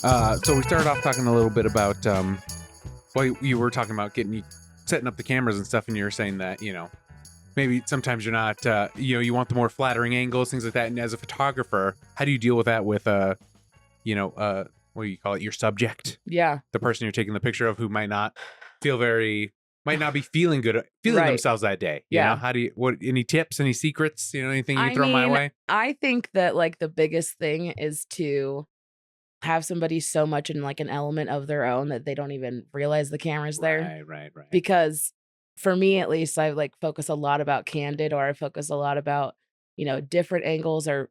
So we started off talking a little bit about well, you were talking about setting up the cameras and stuff, and you were saying that maybe sometimes you're not you want the more flattering angles, things like that. And as a photographer, how do you deal with that with what do you call it, your subject? Yeah, the person you're taking the picture of, who might not be feeling Right. themselves that day. Yeah. How do you any tips, any secrets, anything you can throw my way? I think that like the biggest thing is to have somebody so much in like an element of their own that they don't even realize the camera's there. Right. Because for me, at least, I like focus a lot about candid, or I focus a lot about, different angles or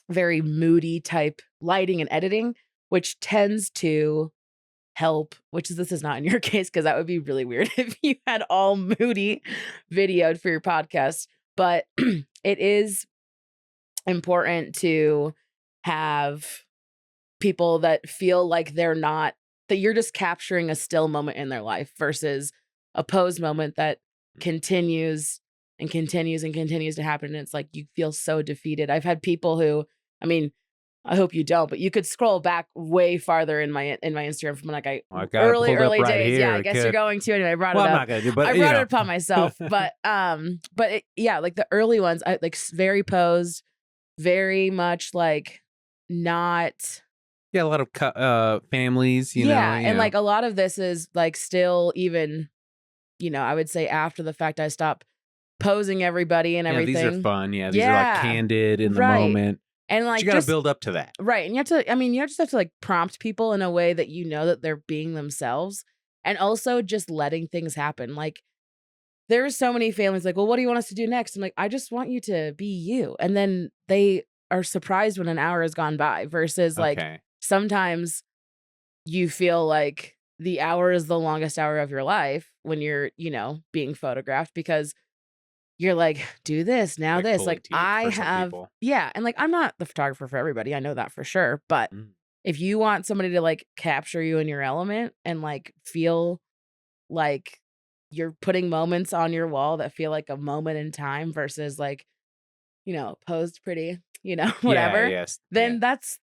very moody type lighting and editing, which tends to help, this is not in your case, because that would be really weird if you had all moody videoed for your podcast. But it is important to have people that feel like that you're just capturing a still moment in their life versus a posed moment that continues and continues and continues to happen. And it's like you feel so defeated. I've had people who, I hope you don't, but you could scroll back way farder in my Instagram from like early days. Here, yeah, I guess you're going to. Anyway, I brought it up. I'm not gonna do, but I brought it upon myself. But like the early ones, I like very posed, very much like not. Yeah, a lot of families. And like a lot of this is like still even, I would say after the fact, I stopped posing everybody and everything. These are fun. Yeah, these are like candid in the moment. And like you got to build up to that. Right. And you have to, you just have to like prompt people in a way that that they're being themselves, and also just letting things happen. Like there's so many families like, well, what do you want us to do next? I'm like, I just want you to be you. And then they are surprised when an hour has gone by versus like sometimes you feel like the hour is the longest hour of your life when you're, being photographed, because you're like, do this now, this. Like I have, and like I'm not the photographer for everybody. I know that for sure. But if you want somebody to like capture you in your element and like feel like you're putting moments on your wall that feel like a moment in time versus like, posed pretty, whatever. Then that's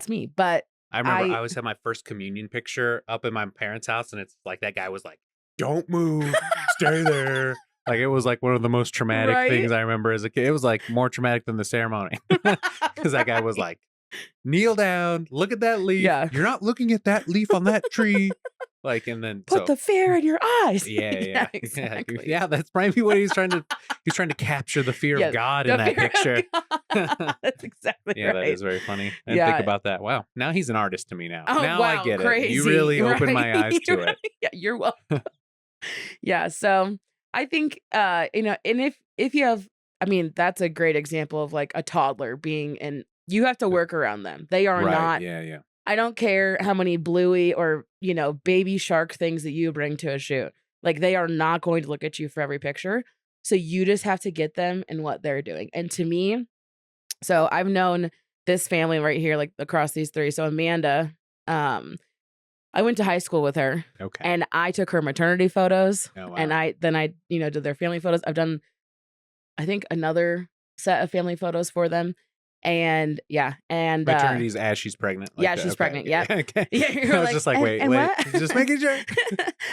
me. But I remember I always had my first communion picture up in my parents' house, and it's like that guy was like, "Don't move, stay there." Like it was like one of the most traumatic things I remember as a kid. It was like more traumatic than the ceremony, because that guy was like, "Kneel down, look at that leaf. Yeah. You're not looking at that leaf on that tree." Like, and then put the fear in your eyes. Yeah, exactly. Yeah, that's probably what he's trying to. He's trying to capture the fear of God in that picture. That's exactly right. Yeah, that is very funny. I didn't think about that. Wow, now he's an artist to me now. Oh, now wow, I get crazy. it. You really opened my eyes to it. Yeah, you're welcome. Yeah, so I think and if you have, that's a great example of like a toddler being you have to work around them. They are not. Yeah. I don't care how many bluey or, baby shark things that you bring to a shoot. Like they are not going to look at you for every picture. So you just have to get them in what they're doing. And to me, so I've known this family right here, like across these three. So Amanda, I went to high school with her. Okay. And I took her maternity photos. Oh, wow. And I did their family photos. I've done, I think, another set of family photos for them. And maternity's as she's pregnant. Like she's pregnant. Yeah. Okay. Yeah. I was just like, wait, just making sure.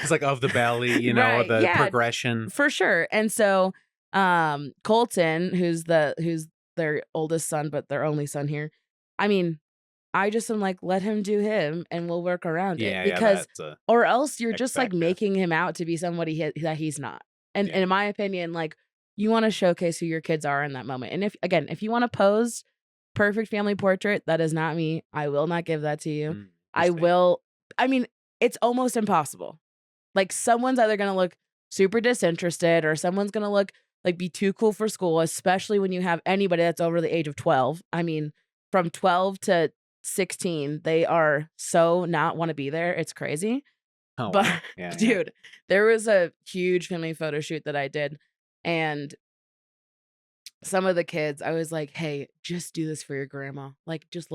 It's like of the belly, the progression for sure. And so, Colton, who's their oldest son, but their only son here. I just am like, let him do him, and we'll work around it. Because, or else you're just like making him out to be somebody that he's not. And in my opinion, like you want to showcase who your kids are in that moment. And if you want to pose perfect family portrait, that is not me. I will not give that to you. It's almost impossible. Like someone's either going to look super disinterested or someone's going to look like be too cool for school, especially when you have anybody that's over the age of 12. From 12 to 16, they are so not want to be there. It's crazy. Oh, but wow. Yeah, dude, there was a huge family photo shoot that I did, and some of the kids, I was like, hey, just do this for your grandma. Like, just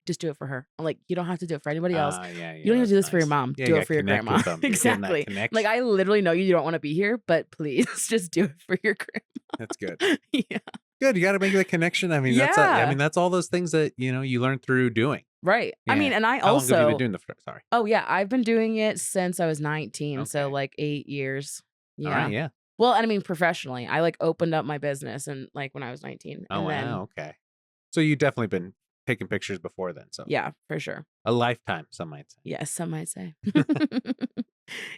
just do it for her. I'm like, you don't have to do it for anybody else. You don't have to do this for your mom. Do it for your grandma. Exactly. Like, I literally know you don't want to be here, but please just do it for your grandma. That's good. Yeah. Good. You got to make that connection. That's all those things that, you learn through doing. Right. I mean, Yeah. and I How long have you been also doing the sorry. oh, yeah, I've been doing it since I was 19, so, Okay. like, 8 years. All right. Yeah. Yeah. Well, and I mean professionally. I, like, opened up my business and, like, when I was 19, Oh and then wow. Okay. So you definitely been taking pictures before then. So yeah, for sure. a lifetime, some might say. Yes, some might say.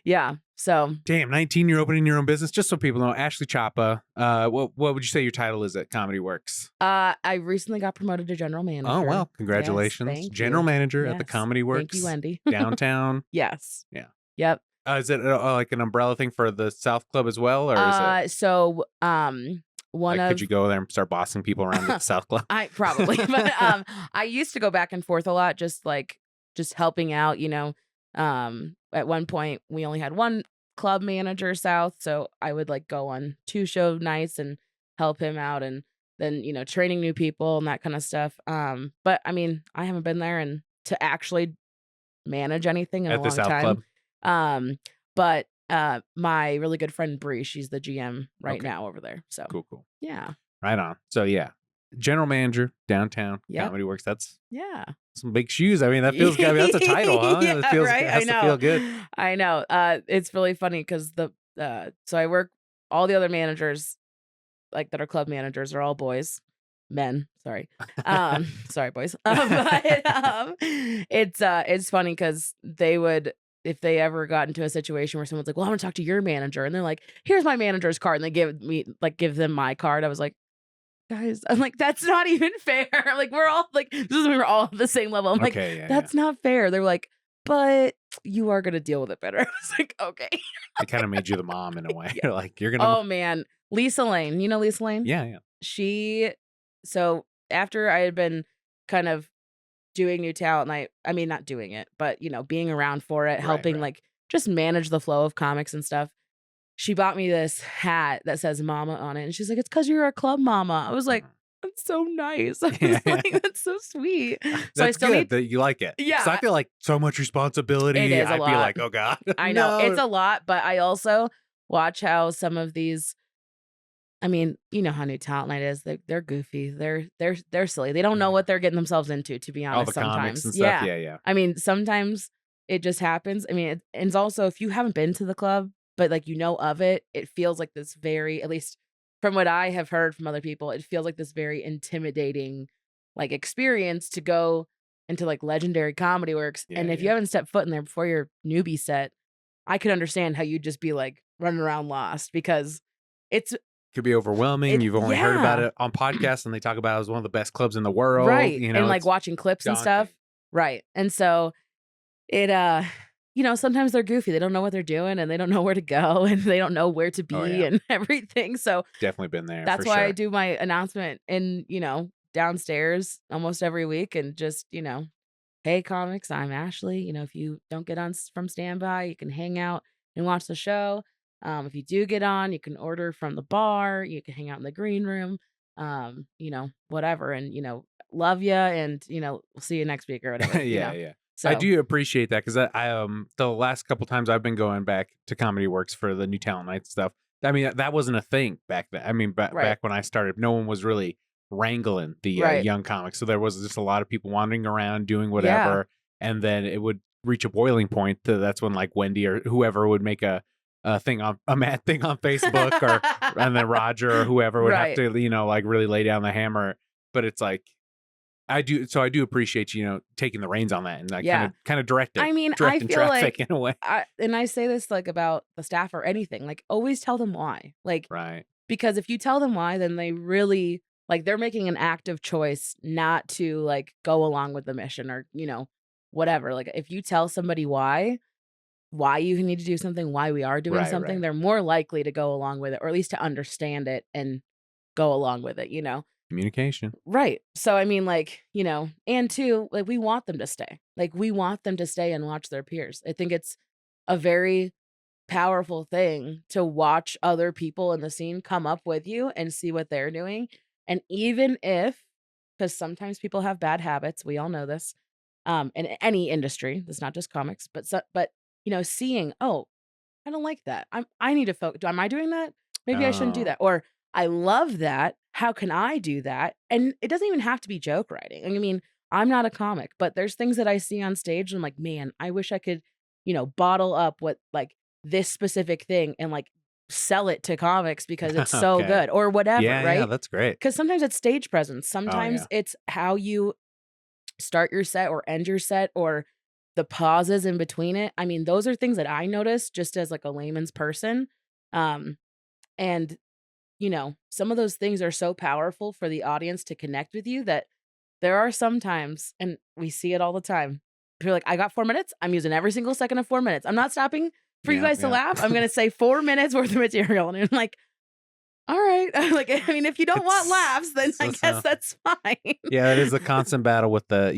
Yeah, so, Damn, 19, you're opening your own business. Just so people know, Ashley Chapa. What would you say your title is at Comedy Works? I recently got promoted to general Oh manager. well, Yes, congratulations, thank general you. manager at the Yes. Comedy Thank you, Works Wendy. downtown. Yes. Yeah. Yep. Is it like an umbrella thing for the South Club as well, or is it So, one like could of you go there and start bossing people around at the South Club? I probably, but I used to go back and forth a lot, just helping out. At one point we only had one club manager south, so I would like go on 2 show nights and help him out, and then training new people and that kind of stuff. But I mean, I haven't been there and to actually manage anything in a At the long South time. Club? But my really good friend Bree, she's the GM right Okay. now over there. So Cool. yeah, Right on. So yeah, general manager downtown yep, Comedy Works. That's yeah. some big shoes. I mean, that feels good. I mean, that's a title, huh? Yeah, It feels right. it I has to feel know. good. I know. It's really funny because so I work all the other managers like that are club managers are all boys, men. Sorry, sorry boys. But it's funny because they would if they ever got into a situation where someone's like, "Well, I want to talk to your manager," and they're like, "Here's my manager's card," and they give them my card. I was like, guys, I'm like, that's not even fair. Like, we're all like, this is when we're all at the same level. I'm like, Okay, yeah. that's not fair. They're like, but you are gonna deal with it better. I was like, okay. It kind of made you the mom in a way. Yeah. You're like, you're gonna. Oh man, Lisa Lane. You know Lisa Lane? Yeah. She. So after I had been kind of doing new talent, and I mean, not doing it, but being around for it, helping Right. like just manage the flow of comics and stuff. She bought me this hat that says "Mama" on it, and she's like, "It's because you're a club mama." I was like, Mhm. "That's so nice." I Yeah. was like, "That's so sweet." So I That's still good need. that you like it. 'Cause I Yeah, feel like so much responsibility. it is a I'd be lot. like, oh God. I know it's No. a lot, but I also watch how some of these. I mean, you know how new talent night is. They're goofy. They're silly. They don't know Yeah. what they're getting themselves into. To be All honest, the comics sometimes, and stuff. yeah. Yeah. I mean, sometimes it just happens. I mean, and it's also if you haven't been to the club, but like of it, it feels like this very, at least from what I have heard from other people, it feels like this very intimidating, like experience to go into like legendary comedy works. And if you Yeah. haven't stepped foot in there before your newbie set, I could understand how you'd just be like running around lost because it's Could be overwhelming. it You've only heard about yeah, it on podcasts and they talk about it as one of the best clubs in the world. right, and, like, It's watching clips and stuff. daunting. Right, and so it, sometimes they're goofy, they don't know what they're doing, and they don't know where to go, and they don't know where to Oh be yeah. and everything, so Definitely been there that's for why I sure. do my announcement downstairs almost every week and just, "Hey, comics, I'm Ashley, if you don't get on from standby, you can hang out and watch the show. If you do get on, you can order from the bar, you can hang out in the green room, whatever, and, love ya, and, we'll see you next week or whatever, Yeah. I So, do appreciate that because I the last couple times I've been going back to Comedy Works for the new talent night stuff. I mean that wasn't a thing back then. I mean right, back when I started, no one was really wrangling the right. young comics, so there was just a lot of people wandering around doing Yeah, whatever, and then it would reach a boiling point. That's when like Wendy or whoever would make a thing on a mad thing on Facebook, or and then Roger or whoever would have right. to like really lay down the hammer. But it's like I do appreciate taking the reins on that and like Yeah. kind of I mean, I directing feel traffic like in a way. and I say this, like, about the staff or anything, like, always tell them why. Like, Right. because if you tell them why, then they really like, they're making an active choice not to, like, go along with the mission or, whatever. Like, if you tell somebody why you need to do something, why we are doing something, Right. they're more likely to go along with it, or at least to understand it and go along with it, Communication. Right. So, I mean, like, and two, like, we want them to stay. Like, we want them to stay and watch their peers. I think it's a very powerful thing to watch other people in the scene come up with you and see what they're doing. And even if, because sometimes people have bad habits, we all know this, in any industry, it's not just comics, but seeing, oh, I don't like that. I need to focus. Am I doing that? Maybe I shouldn't do Oh, that. Or I love that. How can I do that? And it doesn't even have to be joke writing. I mean, I'm not a comic, but there's things that I see on stage and I'm like, man, I wish I could, bottle up what like this specific thing and like sell it to comics because it's so Okay. good or whatever, Yeah, right? that's great. Because sometimes it's stage presence. Oh Sometimes yeah. it's how you start your set or end your set or the pauses in between it. I mean, those are things that I notice just as like a layman's person. Um, and some of those things are so powerful for the audience to connect with you that there are some times, and we see it all the time. You're like, I got 4 minutes. I'm using every single second of 4 minutes. I'm not stopping for you Yeah, guys to yeah. laugh. I'm going to say 4 minutes worth of material. And I'm like, all right. Like, I mean, if you don't want laughs, then I guess that's fine. Yeah, it is a constant battle with the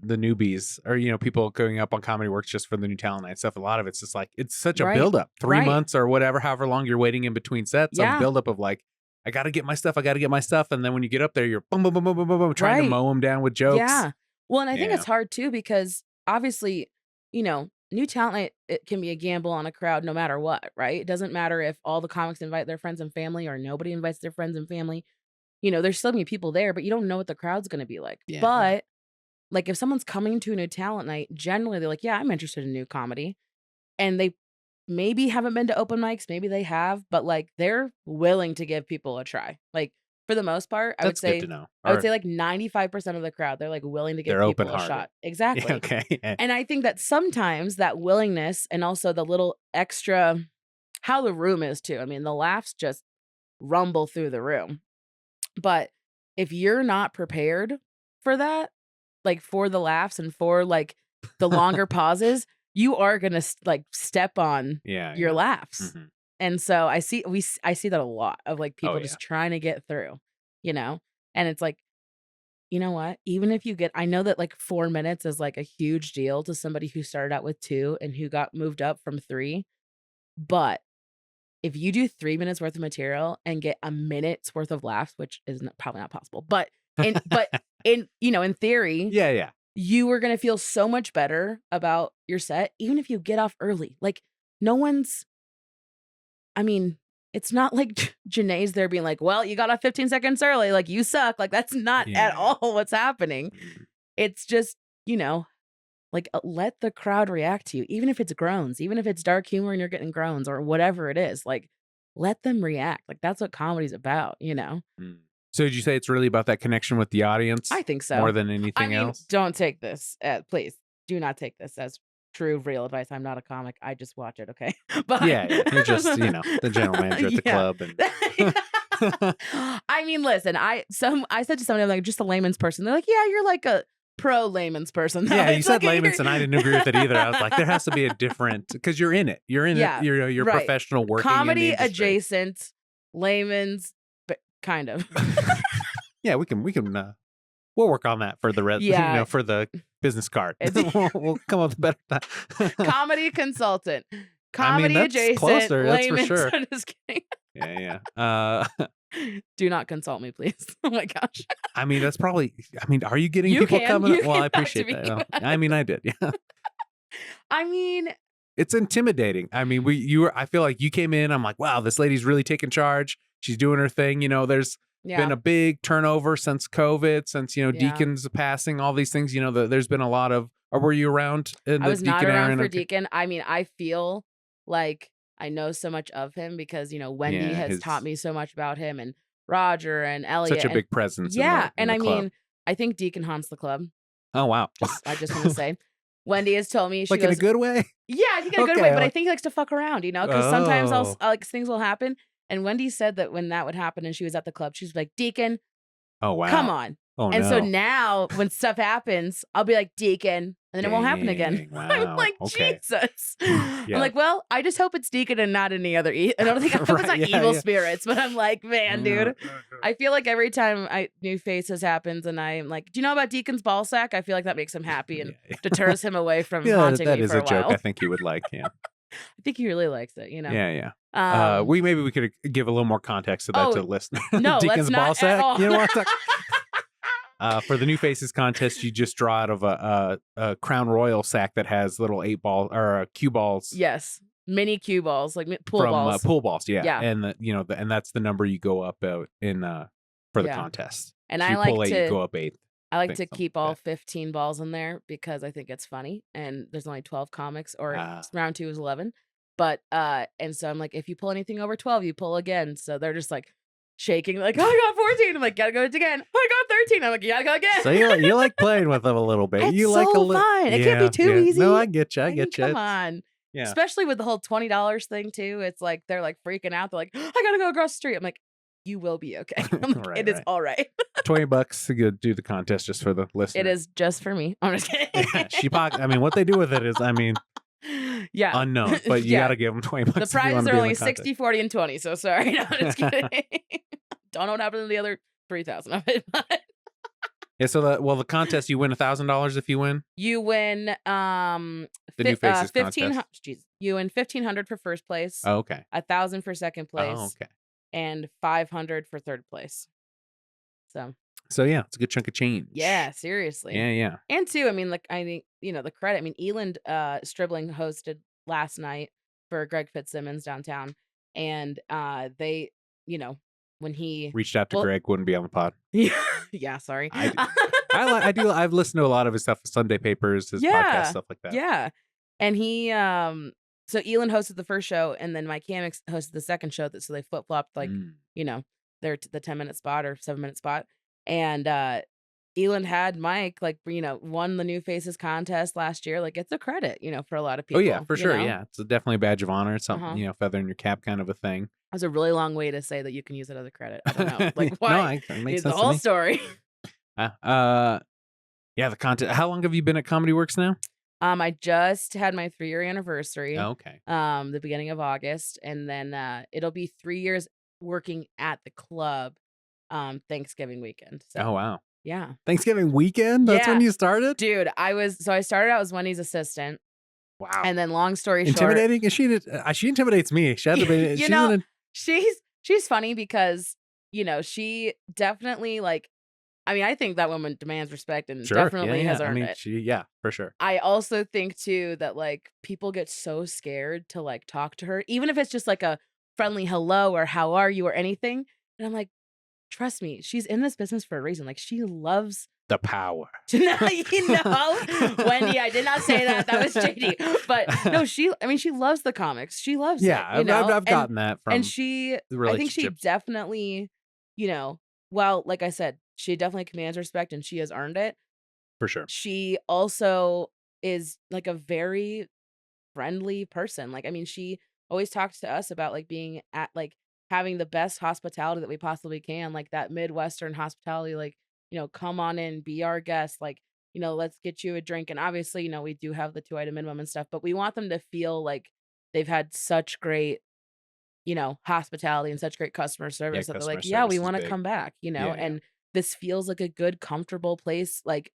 the newbies or people going up on Comedy Works just for the new talent night stuff. A lot of it's just like it's such a Right, buildup, 3 right. months or whatever, however long you're waiting in between sets. Yeah. A buildup of like, I got to get my stuff, and then when you get up there, you're boom, boom, boom, boom, boom, boom, boom, trying to Right. mow them down with jokes. Yeah. Well, and I think Yeah. it's hard too because obviously, new talent night, it can be a gamble on a crowd no matter what, right? It doesn't matter if all the comics invite their friends and family or nobody invites their friends and family. There's still gonna be people there, but you don't know what the crowd's gonna be like. Yeah, But like if someone's coming to a new talent night, generally they're like, yeah, I'm interested in new comedy. And they maybe haven't been to open mics, maybe they have, but like they're willing to give people a try. Like for the most part, That's good to know. I would say like 95% of the crowd, they're like willing to give They're people a open-hearted. shot. Exactly. Yeah, okay. And I think that sometimes that willingness and also the little extra how the room is too. I mean, the laughs just rumble through the room. But if you're not prepared for that, like for the laughs and for like the longer pauses, you are going to like step on your laughs. Mhm. And so I see that a lot of like people Oh, just trying to get through, and it's like, you know what? Even if you I know that like 4 minutes is like a huge deal to somebody who started out with 2 and who got moved up from 3. But if you do 3 minutes worth of material and get a minute's worth of laughs, which is probably not possible, but in theory, Yeah. you are going to feel so much better about your set, even if you get off early. Like it's not like Janae's there being like, well, you got off 15 seconds early. Like you suck. Like that's not at all what's happening. Mhm. It's just, like let the crowd react to you, even if it's groans, even if it's dark humor and you're getting groans or whatever it is, like let them react. Like that's what comedy's about, Mm. So did you say it's really about that connection with the audience? I think so. More than anything else? Don't take this, please do not take this as true, real advice. I'm not a comic. I just watch it. Okay. But Yeah. You're just, the general manager at the club. And I mean, listen, I said to somebody, I'm like, just a layman's person. They're like, yeah, you're like a pro layman's person. Yeah, you It's said like, layman's, and I didn't agree with it either. I was like, there has to be a different, because you're in it. You're in Yeah, it. You're right. professional working in the comedy industry. adjacent, layman's, but kind of. Yeah, we can. We'll work on that for the rest. Yeah. For the business card. We'll come up with better. Comedy consultant, comedy that's adjacent, closer, that's for layman's. sure. I'm just kidding. Yeah. Do not consult me, please. Oh my gosh. That's probably. Are you getting You people can. coming? You Well, I can talk to appreciate me. that. I did. Yeah. It's intimidating. I feel like you came in. I'm like, wow, this lady's really taking charge. She's doing her thing. There's been a big turnover since COVID, since Deacon's passing, all these things. There's been a lot of. Or were you around in the I was Deacon not around era? for Deacon. I feel like I know so much of him because Wendy has taught me so much about him, and Roger and Elliot. Such a big presence. Yeah, in the club. I think Deacon haunts the club. Oh wow! I just want to say, Wendy has told me she like goes, in a good way. Yeah, I think in a good way, but I think he likes to fuck around, because sometimes things will happen. And Wendy said that when that would happen and she was at the club, she's like, Deacon, oh wow, come on. Oh, and so now when stuff happens, I'll be like, Deacon, and then it won't happen again. Wow. I'm like, okay. Jesus. Yeah. I'm like, well, I just hope it's Deacon and not any other. I don't think it's not evil spirits, but I'm like, man, dude. I feel like every time new faces happens and I'm like, do you know about Deacon's ball sack? I feel like that makes him happy and deters him away from haunting that me is for a a joke. while. I think he would like. Yeah. I think he really likes it. Yeah. Yeah. We could give a little more context to that to the listener. No, Deacon's let's not ball sack. at all. You know what? For the New Faces contest, you just draw out of a Crown Royal sack that has little 8-ball or cue balls. Yes, mini cue balls, like pool from, balls. Pool balls, yeah. Yeah. And and that's the number you go up out in for the contest. And so I you like pull 8, to you go up 8. I like think to something keep like all that. 15 balls in there because I think it's funny, and there's only 12 comics, or Ah. round 2 is 11. But, and so I'm like, "If you pull anything over 12, you pull again." So they're just, like, shaking, like, "Oh, I got 14." I'm like, "Gotta go again." "Oh, I got 13." I'm like, "You gotta go again." So you like playing with them a little bit. It's You like a so little, fun. It can't be too easy. No, I get you. I I mean, get you. come on. Yeah. Especially with the whole $20 thing too. It's like they're like freaking out. They're like, "I gotta go across the street." I'm like, "You will be okay." I'm like, Right, "It is right. all right." $20 to go do the contest just for the listener. It is just for me. I'm just kidding. Yeah, I mean, what they do with it is, I mean, Yeah. unknown. But you Yeah. got to give them $20 The if you prizes want to are be in only the contest. 60, 40, and 20. So sorry. No, just kidding. Don't know what happened to the other 3,000 of it, but Yeah. So the contest, you win $1,000 if you win. you win The New Faces 1500. contest. Jeez, you win 1,500 for first place, Oh, okay. 1,000 for second place, Oh, okay. and 500 for third place. So yeah, it's a good chunk of change. Yeah, seriously. Yeah, yeah. And too, I mean, like, I think, the credit. I mean, Eland Stribling hosted last night for Greg Fitzsimmons downtown. And they, when he Reached out to well, Greg, wouldn't be on the pod. yeah, sorry. I do. I've listened to a lot of his stuff, Sunday Papers, his podcast, stuff like that. Yeah. And he so Eland hosted the first show, and then Mike Hammock hosted the second show. So they flip flopped, like, their the 10-minute spot or 7-minute spot. And Eland had Mike, like, won the New Faces contest last year. Like, it's a credit, for a lot of people. Oh yeah, for sure. know? Yeah, it's definitely a badge of honor. It's something, Uh-huh. feather in your cap kind of a thing. That's a really long way to say that you can use it as a credit. I don't know. Like, No, why? it makes The sense to whole me. story. Yeah, the content. How long have you been at Comedy Works now? I just had my 3-year anniversary. Oh, okay. The beginning of August, and then it'll be 3 years working at the club. Thanksgiving weekend. So Oh wow. yeah, Thanksgiving weekend. That's when Yeah. you started. dude, I started out as Wendy's assistant, Wow. and then long story short, Intimidating? Is she? She intimidates me. She had to be. she's funny because she definitely, like, I mean, I think that woman demands respect and Sure. definitely yeah, has yeah. earned I mean, it. for sure. I also think too that, like, people get so scared to, like, talk to her, even if it's just like a friendly hello or how are you or anything. And I'm like, trust me, she's in this business for a reason. Like, she loves The power. Wendy. I did not say that. That was JD. But no, she loves the comics. She loves it. Yeah, I've gotten that from. And the I think she relationships. definitely, well, like I said, she definitely commands respect and she has earned it. For sure. She also is, like, a very friendly person. Like, I mean, she always talks to us about, like, being at, like, having the best hospitality that we possibly can, like that Midwestern hospitality, like, come on in, be our guest, like, let's get you a drink. And obviously, we do have the 2-item minimum and stuff, but we want them to feel like they've had such great, hospitality and such great customer service that they're customer like, yeah, service we is want to big. come back, Yeah. and this feels like a good, comfortable place, like,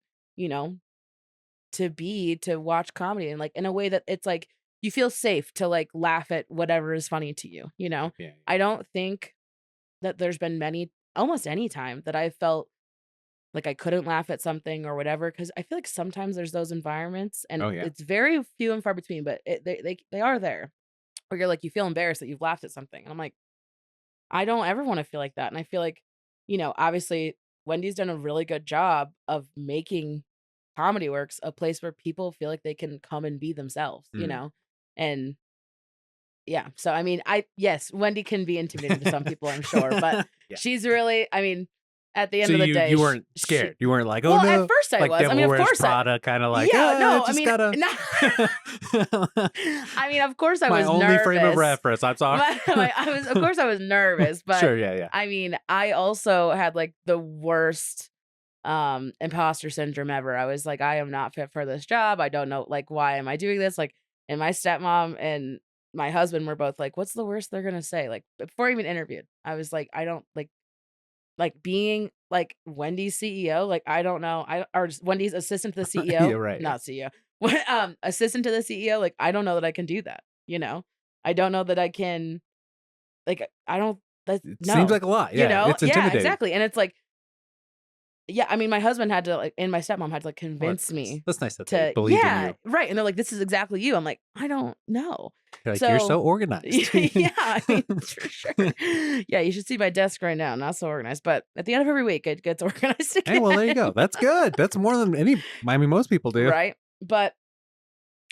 to watch comedy, and, like, in a way that it's like you feel safe to, like, laugh at whatever is funny to you. Yeah. I don't think that there's been almost any time that I felt like I couldn't laugh at something or whatever, because I feel like sometimes there's those environments, and Oh, yeah. it's very few and far between, but they are there, where you're like, you feel embarrassed that you've laughed at something, and I'm like, I don't ever want to feel like that. And I feel like, obviously Wendy's done a really good job of making Comedy Works a place where people feel like they can come and be themselves, and yeah. So, I mean, yes, Wendy can be intimidating to some people, I'm sure, but Yeah. she's really, I mean, at the end So of the day, you weren't scared. You weren't like, oh well, no. at first I like was. Devil I mean, of Wears course, Prada, kind of like. yeah, no, I I mean, I mean, of course I my was only nervous. frame of reference. I'm sorry. Of course I was nervous, but Sure, yeah. I mean, I also had, like, the worst imposter syndrome ever. I was like, I am not fit for this job. I don't know, like, why am I doing this? Like, and my stepmom and my husband were both like, what's the worst they're gonna say? Like, before I even interviewed, I was like, I don't like being, like, Wendy's CEO. Like, I don't know. Or just Wendy's assistant to the CEO. Yeah, right. Not CEO. Assistant to the CEO. Like, I don't know that I can do that. I don't know that I can. Like, I don't. It seems like a lot. Yeah, it's intimidating. Yeah, exactly. And it's like, yeah, I mean, my husband had to like, and my stepmom had to like Well, convince that's nice. me That's nice that they to, believe in yeah, you. right. And they're like, this is exactly you. I'm like, I don't know. They're like, you're So, so organized. yeah, I mean, for sure. Yeah, you should see my desk right now. Not so organized, but at the end of every week, it gets organized Hey, again. well, there you go. That's good. That's more than most people do. Right. But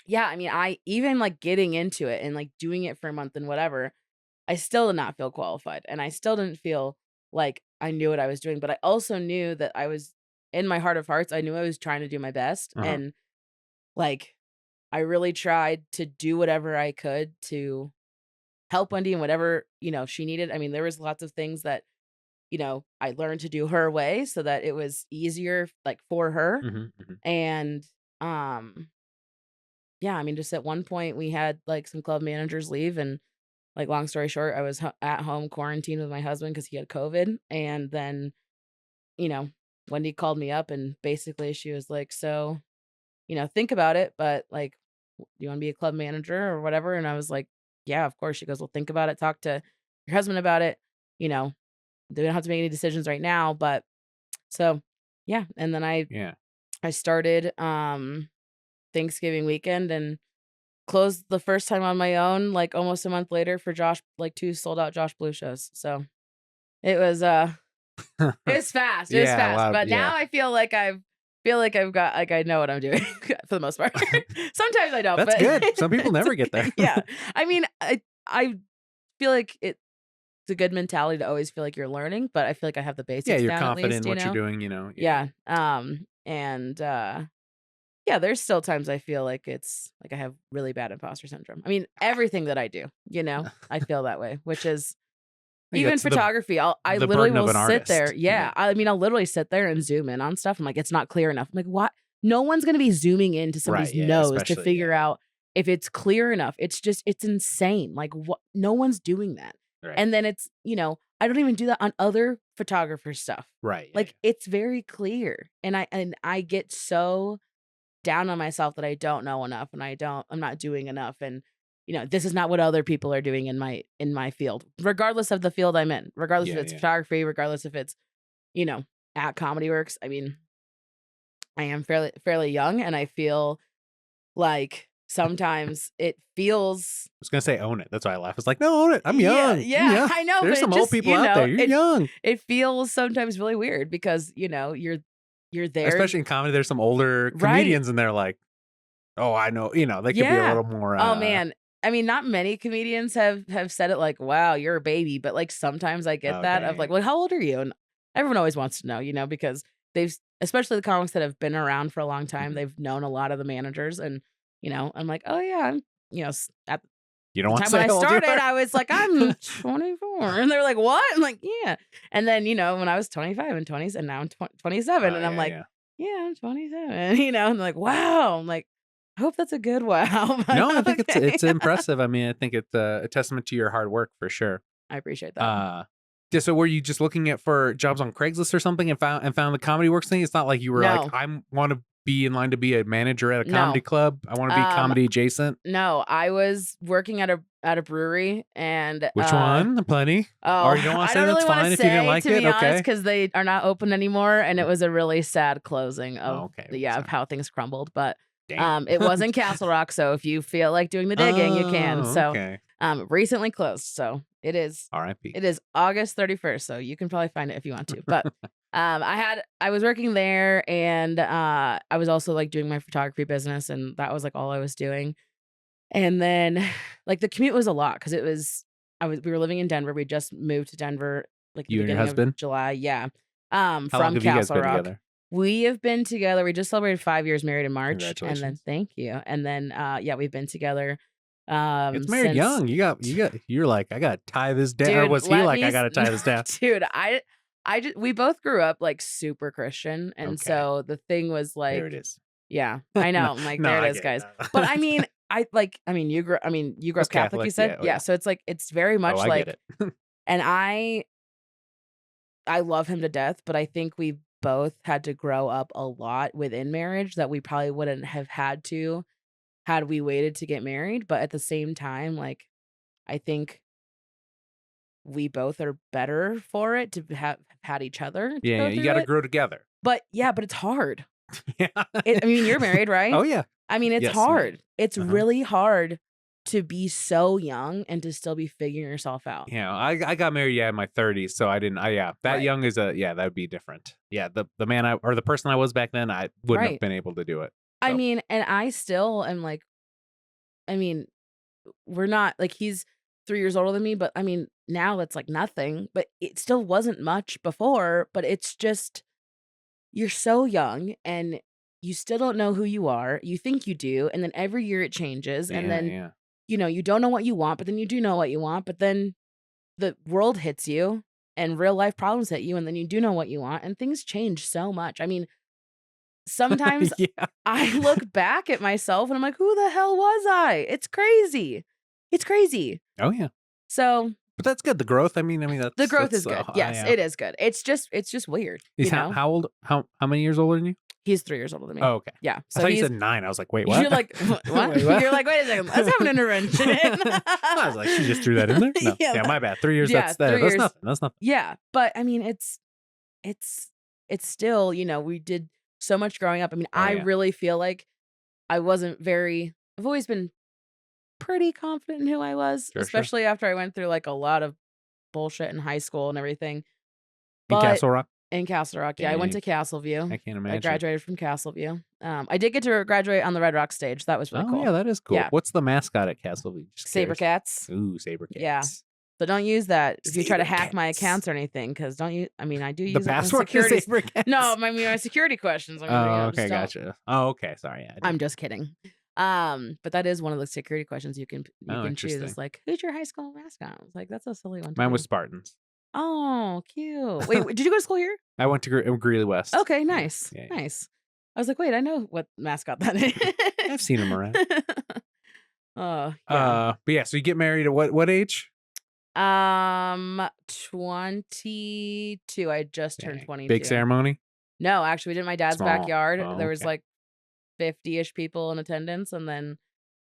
yeah, I mean, I even like getting into it and like doing it for a month and whatever, I still did not feel qualified. And I still didn't feel like I knew what I was doing. But I also knew that I was, in my heart of hearts, I knew I was trying to do my best. Uh-huh. And like, I really tried to do whatever I could to help Wendy and whatever, she needed. I mean, there was lots of things that, I learned to do her way so that it was easier like for her. Mhm, mhm. And um yeah, I mean, just at one point we had like some club managers leave, and like long story short, I was at home quarantined with my husband because he had COVID. And then, you know, Wendy called me up and basically she was like, so, think about it, but like, do you want to be a club manager or whatever? And I was like, yeah, of course. She goes, well, think about it, talk to your husband about it. You know, they don't have to make any decisions right now, but so yeah. And then Yeah. I started Thanksgiving weekend and closed the first time on my own, like almost a month later for Josh, like 2 sold out Josh Blue shows. So it was it was fast. It was Yeah, a fast. lot of But yeah. now I feel like I've got like I know what I'm doing for the most part. Sometimes I don't, That's but good. Some people never get there. yeah. I mean, I feel like it's a good mentality to always feel like you're learning, but I feel like I have the Yeah, basics you're down at confident least, in what you're doing, Yeah. Yeah. And yeah, there's still times I feel like it's like I have really bad imposter syndrome. I mean, everything that I do, I feel that way, which is I think even that's photography. I the literally burden of will an sit there. artist. Yeah. I mean, I'll literally sit there and zoom in on stuff. I'm like, it's not clear enough. I'm like, what? No one's going to be zooming into Right, somebody's yeah, nose to especially, figure yeah. out if it's clear enough. It's insane. Like, what? No one's doing that. Right. And then it's, I don't even do that on other photographer stuff. Right, yeah, Like, it's very clear. And I get so down on myself that I don't know enough and I'm not doing enough. And, this is not what other people are doing in my field, regardless of the field I'm in, regardless if yeah, it's yeah. photography, regardless if it's, you know, at Comedy Works. I mean, I am fairly young and I feel like sometimes it feels, I was gonna say own it. That's why I laugh. It's like, no, own it. I'm yeah, young. I'm yeah, young. I know, There's but it some old just, people out there. You're young. it feels sometimes really weird because, you're there. Especially in comedy, there's some older Right. comedians and they're like, oh, I know, they could be a Yeah. little more Oh, man. I mean, not many comedians have said it like, "Wow, you're a baby," but, like, sometimes I get oh that of like, dang. "Well, how old are you?" And everyone always wants to know, because especially the comics that have been around for a long time, Mhm. they've known a lot of the managers and, I'm like, "Oh, yeah, I'm," at You don't the want to time when say I how old you started, are? I was like, "I'm 24." And they're like, "What?" I'm like, "Yeah." And then, when I was 25 and 20s and now I'm 27 Oh and I'm yeah, like, yeah. "Yeah, I'm 27." And they're like, "Wow." I'm like, I hope that's a good wow, but No, I think it's okay. it's impressive. I mean, I think it's a testament to your hard work for sure. I appreciate that. Uh, yeah. So, were you just looking at for jobs on Craigslist or something and found the Comedy Works thing? It's not like you were like, No, I want to be in line to be a manager at a comedy no, club. I want to be um, comedy adjacent. no, I was working at a brewery and, Which one? Plenty. oh, Or you don't want I to say don't that's really wanna fine if you didn't say, like to it. be honest, Okay. because they are not open anymore, and it Mm. was a really sad closing Oh, of okay. of how things crumbled, but, Damn. it was in Castle Rock, so if you feel like doing the digging, you can. Oh, So, okay. recently closed, so R.I.P. it is August 31st, so you can probably find it if you want to, but, I was working there and, I was also, like, doing my photography business, and that was, like, all I was doing, and then, like, the commute was a lot because we were living in Denver, we just moved to Denver, like, at the You and your beginning of husband? July, yeah, How long from have you guys Castle been Rock. together? We have been together we just celebrated 5 years married in March, and then Congratulations. thank you, and then, yeah, we've been together, It's married since young. You're like, I gotta tie this down. Or dude, was he let like, me I s gotta tie this down? dude, we both grew up, like, super Christian, and Okay. so the thing was, There it like, is. yeah, I no, know, I'm like, no, "There it I is, get it. guys." But No. I mean, you grew That's up Catholic, you Catholic. Yeah. said? Oh, Yeah, yeah. so it's very Oh, much I get like, it. and I love him to death, but I think we both had to grow up a lot within marriage that we probably wouldn't have had to had we waited to get married, but at the same time, like, I think we both are better for it to have had each other to Yeah, go yeah. You through got to it. grow together. but it's hard. Yeah. I mean, you're married, right? Oh yeah. I mean, it's Yes, married. hard. It's Uh-huh. really hard to be so young and to still be figuring yourself out. Yeah, I got married in my 30s, so I didn't. That Right. young is that would be different. Yeah, the man or the person I was back then, I wouldn't have Right. been able to do it. I So, mean, and I still am like, I mean, we're not like he's 3 years older than me, but I mean, now it's like nothing, but it still wasn't much before, but it's just you're so young and you still don't know who you are. You think you do, and then every year it changes, and then yeah. you don't know what you want, but then you do know what you want, but then the world hits you and real life problems hit you, and then you do know what you want, and things change so much. I mean, sometimes Yeah. I look back at myself and I'm like, who the hell was I? It's crazy. It's crazy. Oh yeah. So But that's good. The growth. I mean, that's the growth that's, is good. Yes, it is good. It's just weird. He's how old? How many years older than you? He's 3 years older than me. Oh, okay. Yeah. I thought you said 9. I was like, wait, what? You're like, what? Wait, what? You're like, wait a second. Let's have an intervention. I was like, she just threw that in there. No. Yeah. Yeah, my bad. 3 years. Yeah, That's 3 That's years. nothing. That's nothing. Yeah, but I mean, it's still, we did so much growing up. I mean, I yeah. really feel like I've always been pretty confident in who I was, Sure. especially after I went through like a lot of bullshit in high school and everything. In But Castle Rock. in Castle Rock, yeah, I went to Dang. Castleview. I can't I imagine. graduated from Castleview. I did get to graduate on the Red Rock stage. That was really Oh cool. yeah, that is cool. Yeah. What's the mascot at Castleview? Just curious. Sabercats. Ooh, Sabercats. Yeah. So don't use that if you try to hack my Sabercats. accounts or anything, because don't you? I mean, I do The use it on password to security. Sabercats. No, I mean my security questions. I mean, Oh, just okay, don't- gotcha. Oh, okay, sorry. Yeah, I'm just kidding. But that is one of the security questions you can choose. interesting. It's like, who's your high school mascot? I was like, that's a silly one. to Mine do. was Spartans. Oh, cute. Wait, did you go to school here? I went to Greeley West. Okay, nice, Yeah. nice. I was like, wait, I know what mascot that is. I've seen him around. Oh, yeah. But yeah, so you get married at what age? 22. I just turned Dang. 22. Big ceremony. No, actually, we did in my dad's Small. backyard. Oh, There was okay. like 50-ish people in attendance, and then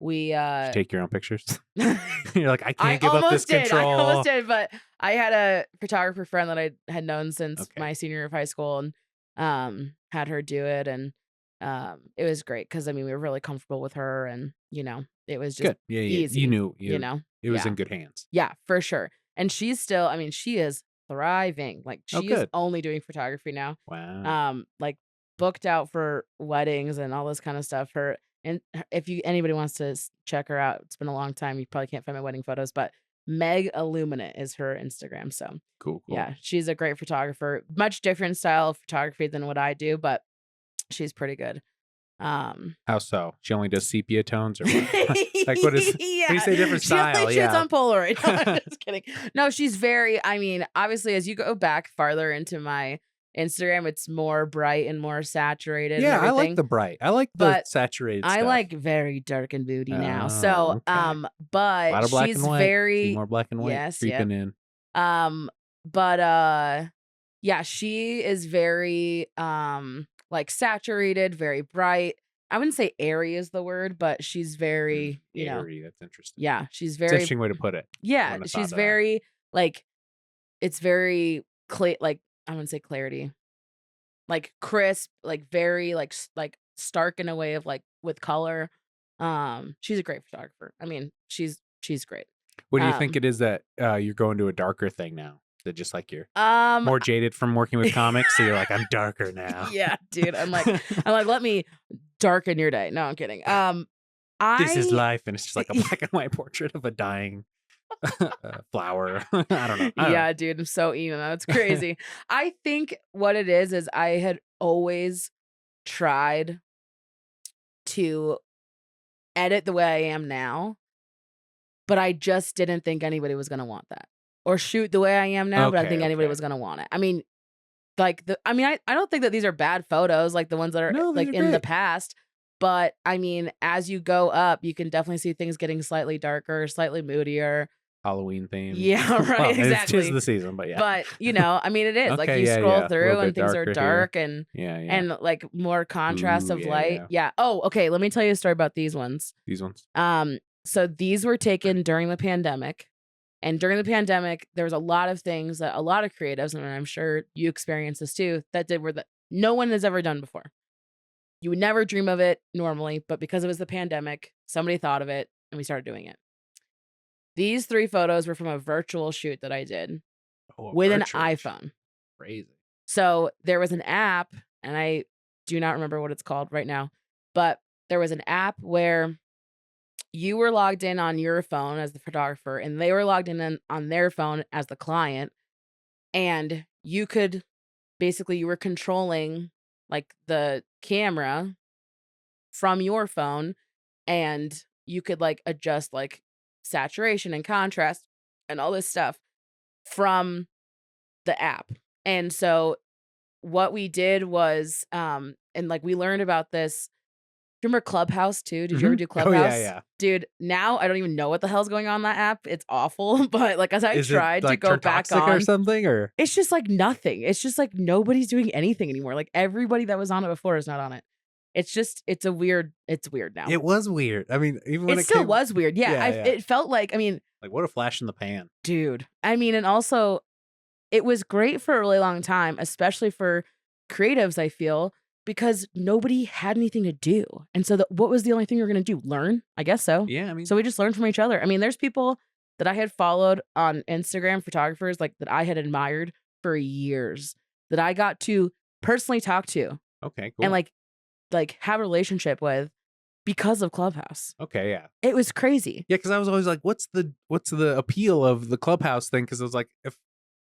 we Did you take your own pictures. I You're like, I can't give up this almost did. control. I almost did, but I had a photographer friend that I had known since Okay. my senior year of high school, and had her do it, and it was great because I mean we were really comfortable with her, and it was just Good. Yeah, easy. You knew. It was Yeah. in good hands. Yeah, for sure. And she's still, I mean, she is thriving. Like Oh, she is good. only doing photography now. Wow. Like booked out for weddings and all this kind of stuff. If anybody wants to check her out, it's been a long time. You probably can't find my wedding photos, but Meg Illuminate is her Instagram. So Cool. yeah, she's a great photographer. Much different style of photography than what I do, but she's pretty good. How so? She only does sepia tones, or what? Like what is? Yeah. When you say different She only style, shoots yeah. on Polaroid. No, I'm just kidding. No, she's very. I mean, obviously, as you go back farther into my Instagram, it's more bright and more saturated. Yeah, and I like everything. the bright. I like the But saturated. I stuff. like very dark and moody now. Oh, So, okay. A but lot of black she's and white. very See more black and white yes, creeping in. but yeah, she is very like saturated, very bright. I wouldn't say airy is the word, but she's very, Airy. That's interesting. yeah, she's It's an very interesting way to put it. yeah, wouldn't have thought she's of that. very like it's very like I wouldn't say clarity. Like crisp, like very like stark in a way of like with color. She's a great photographer. I mean, she's great. What do you think it is that you're going to a darker thing now? That just like you're Um more jaded from working with comics, so you're like, I'm darker now. yeah, dude. I'm like, let me darken your day. No, I'm kidding. This is life, and it's just like a black and white portrait of a dying flower. I don't know. Yeah, dude. I'm so emo. That's crazy. I think what it is I had always tried to edit the way I am now, but I just didn't think anybody was gonna want that. Or shoot the way I am now, but I Okay, think anybody okay. was gonna want it. I mean, like I don't think that these are bad photos, like the ones that are No, like these are in the great. past. But I mean, as you go up, you can definitely see things getting slightly darker, slightly moodier. Halloween theme. Yeah, right. Well, Exactly. It's the season, but yeah. But I mean, it is like Okay, you yeah, scroll yeah. A through little and bit things are darker dark and yeah. and like more contrast Ooh, of yeah, light. yeah. Yeah. Oh, okay. Let me tell you a story about these ones. These ones. So these were taken during the pandemic. And during the pandemic, there was a lot of things that a lot of creatives, and I'm sure you experienced this too, that no one has ever done before. You would never dream of it normally, but because it was the pandemic, somebody thought of it and we started doing it. These 3 photos were from a virtual shoot that I did with an iPhone. Crazy. So there was an app, and I do not remember what it's called right now, but there was an app where you were logged in on your phone as the photographer, and they were logged in on their phone as the client. And you could basically, you were controlling like the camera from your phone, and you could like adjust like saturation and contrast and all this stuff from the app. And so what we did was, and like we learned about this. Remember Clubhouse too? Did you ever do Clubhouse? Oh, yeah. Dude, now I don't even know what the hell's going on in that app. It's awful. But like as I Is tried it, like, to go back on or something, or it's just like nothing. It's just like nobody's doing anything anymore. Like everybody that was on it before is not on it. It's just it's weird now. it was weird. I mean, even when It it still came, was weird. Yeah, Yeah. it felt like, I mean, like what a flash in the pan. dude. I mean, and also it was great for a really long time, especially for creatives, I feel, because nobody had anything to do. And so what was the only thing you were going to do? Learn? I guess so. Yeah, I mean, So we just learned from each other. I mean, there's people that I had followed on Instagram, photographers like that I had admired for years, that I got to personally talk to okay, cool. and like have a relationship with because of Clubhouse. Okay, yeah. It was crazy. Yeah, because I was always like, what's the appeal of the Clubhouse thing? Because I was like, if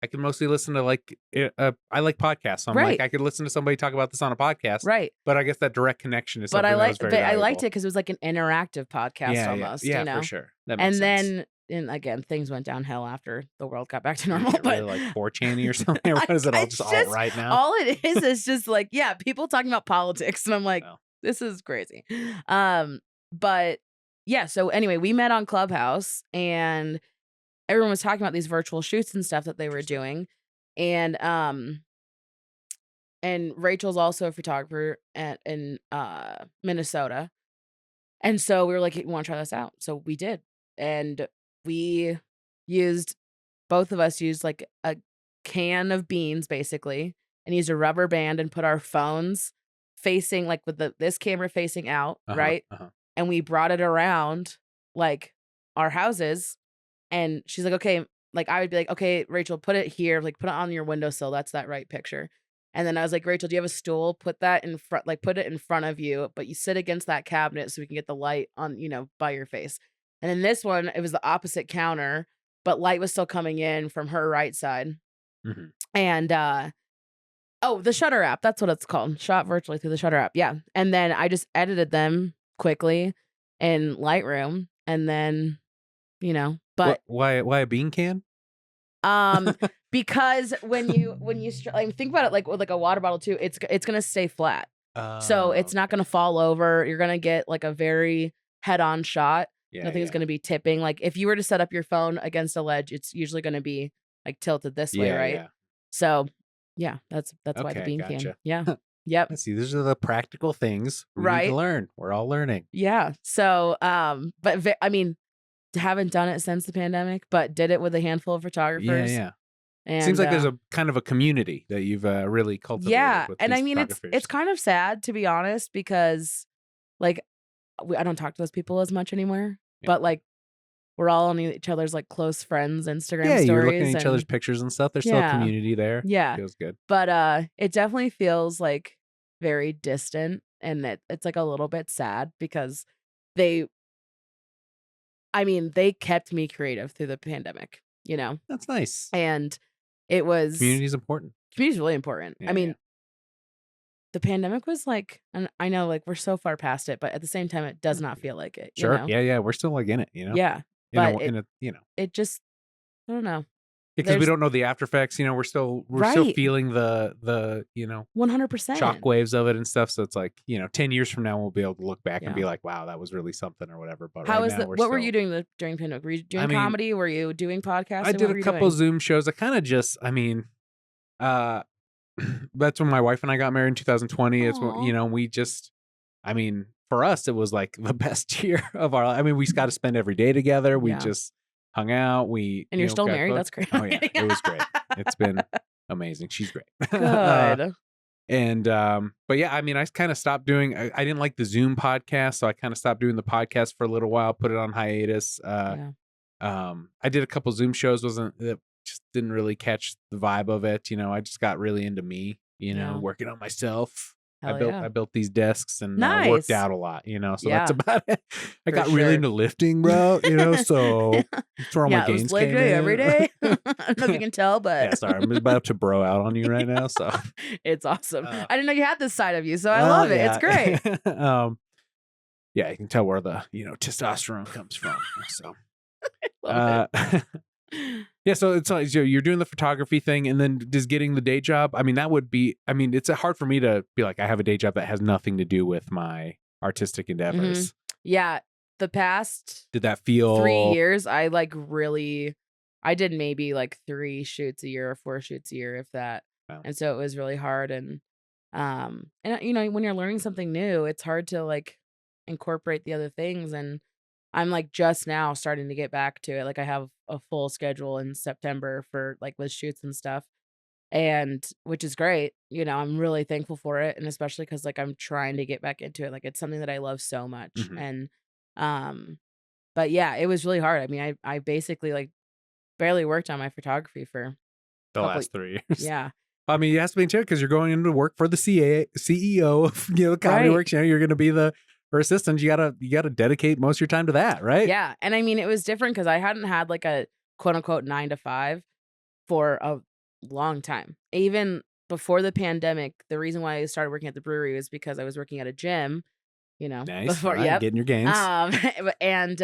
I can mostly listen to like, I like podcasts. So I'm Right. like, I could listen to somebody talk about this on a podcast. Right. But I guess that direct connection is But something I that was very I liked valuable. it because it was like an interactive podcast almost. Yeah, you know? for sure. That makes And sense. then again, things went downhill after the world got back to Is normal. it But really like 4chan or something? Or what is it all just alt right now? all it is just like, yeah, people talking about politics. And I'm like, Well, this is crazy. But yeah, so anyway, we met on Clubhouse and everyone was talking about these virtual shoots and stuff that they were doing. And Rachel's also a photographer in Minnesota. And so we were like, you want to try this out? So we did. And both of us used like a can of beans basically, and used a rubber band and put our phones facing like with this camera facing out, right? And we brought it around like our houses. And she's like, okay, like I would be like, okay, Rachel, put it here, like put it on your windowsill. That's that right picture. And then I was like, Rachel, do you have a stool? Put that in front, like put it in front of you, but you sit against that cabinet so we can get the light on, by your face. And then this one, it was the opposite counter, but light was still coming in from her right side. Mm-hmm. And the Shutter app, that's what it's called. Shot virtually through the Shutter app. Yeah. And then I just edited them quickly in Lightroom, and then, but why a bean can? because when you like, think about it like with like a water bottle too, it's gonna stay flat. So it's not gonna fall over. You're gonna get like a very head-on shot. Nothing's gonna be tipping. Like if you were to set up your phone against a ledge, it's usually gonna be like tilted this way, right? Yeah. So yeah, that's why the bean can. Yeah. Yep. Let's see, these are the practical things we need to learn. We're all learning. Yeah. So but I mean, haven't done it since the pandemic, but did it with a handful of photographers. Yeah. And seems like there's a kind of a community that you've really cultivated. Yeah, with and these I mean it's kind of sad, to be honest, because like I don't talk to those people as much anymore. Yeah. But like we're all on each other's like close friends Instagram stories. You're looking at each other's pictures and stuff. There's still a community there. Yeah, feels good. But it definitely feels like very distant, and it's like a little bit sad because they kept me creative through the pandemic. That's nice. And it was community's important. Community's really important. Yeah, I mean, the pandemic was like, and I know like we're so far past it, but at the same time, it does not feel like it. Sure. Yeah. We're still like in it, Yeah. But it just, I don't know. Because we don't know the after effects, we're still feeling the 100% shockwaves of it and stuff. So it's like, 10 years from now, we'll be able to look back and be like, wow, that was really something or whatever. But what were you doing during pandemic? Were you doing comedy? Were you doing podcasts? I did a couple Zoom shows. I kind of just, that's when my wife and I got married in 2020. Aww. It's when, we just, for us, it was like the best year of our life. We got to spend every day together. We just hung out. And you're still married? That's great. Oh yeah, it was great. It's been amazing. She's great. Good. And but yeah, I mean, I kind of stopped doing. I didn't like the Zoom podcast, so I kind of stopped doing the podcast for a little while, put it on hiatus. Yeah. I did a couple Zoom shows, just didn't really catch the vibe of it. I just got really into me, Yeah. working on myself. Hell I built these desks and worked Nice. out a lot, so that's Yeah. about it. I For got really sure. into lifting, bro, so that's where all Yeah, my it was gains leg came day in. every day. I don't know if you can tell, but Yeah, sorry, I'm about to bro out on you right now, so it's awesome. Uh, I didn't know you had this side of you, so I love it. It's great. Yeah, you can tell where the testosterone comes from. So Love it. yeah, so it's like you're doing the photography thing, and then just getting the day job. I mean, that would be. I mean, it's hard for me to be like I have a day job that has nothing to do with my artistic endeavors. Yeah, the past Did that feel 3 years, I did maybe like 3 shoots a year or 4 shoots a year, if that. Wow. And so it was really hard. And when you're learning something new, it's hard to like incorporate the other things. And I'm like just now starting to get back to it. Like I have a full schedule in September for like with shoots and stuff. And which is great. I'm really thankful for it. And especially because like I'm trying to get back into it. Like it's something that I love so much. Mhm. And but yeah, it was really hard. I mean, I basically like barely worked on my photography for the couple- last 3 years? yeah. I mean, it has to be too because you're going into work for the CEO of Comedy Right. Works. You're going to be her assistant. You gotta dedicate most of your time to that, right? Yeah. And I mean, it was different because I hadn't had like a quote unquote 9 to 5 for a long time. Even before the pandemic, the reason why I started working at the brewery was because I was working at a gym, Nice. before, All right, getting your gains. and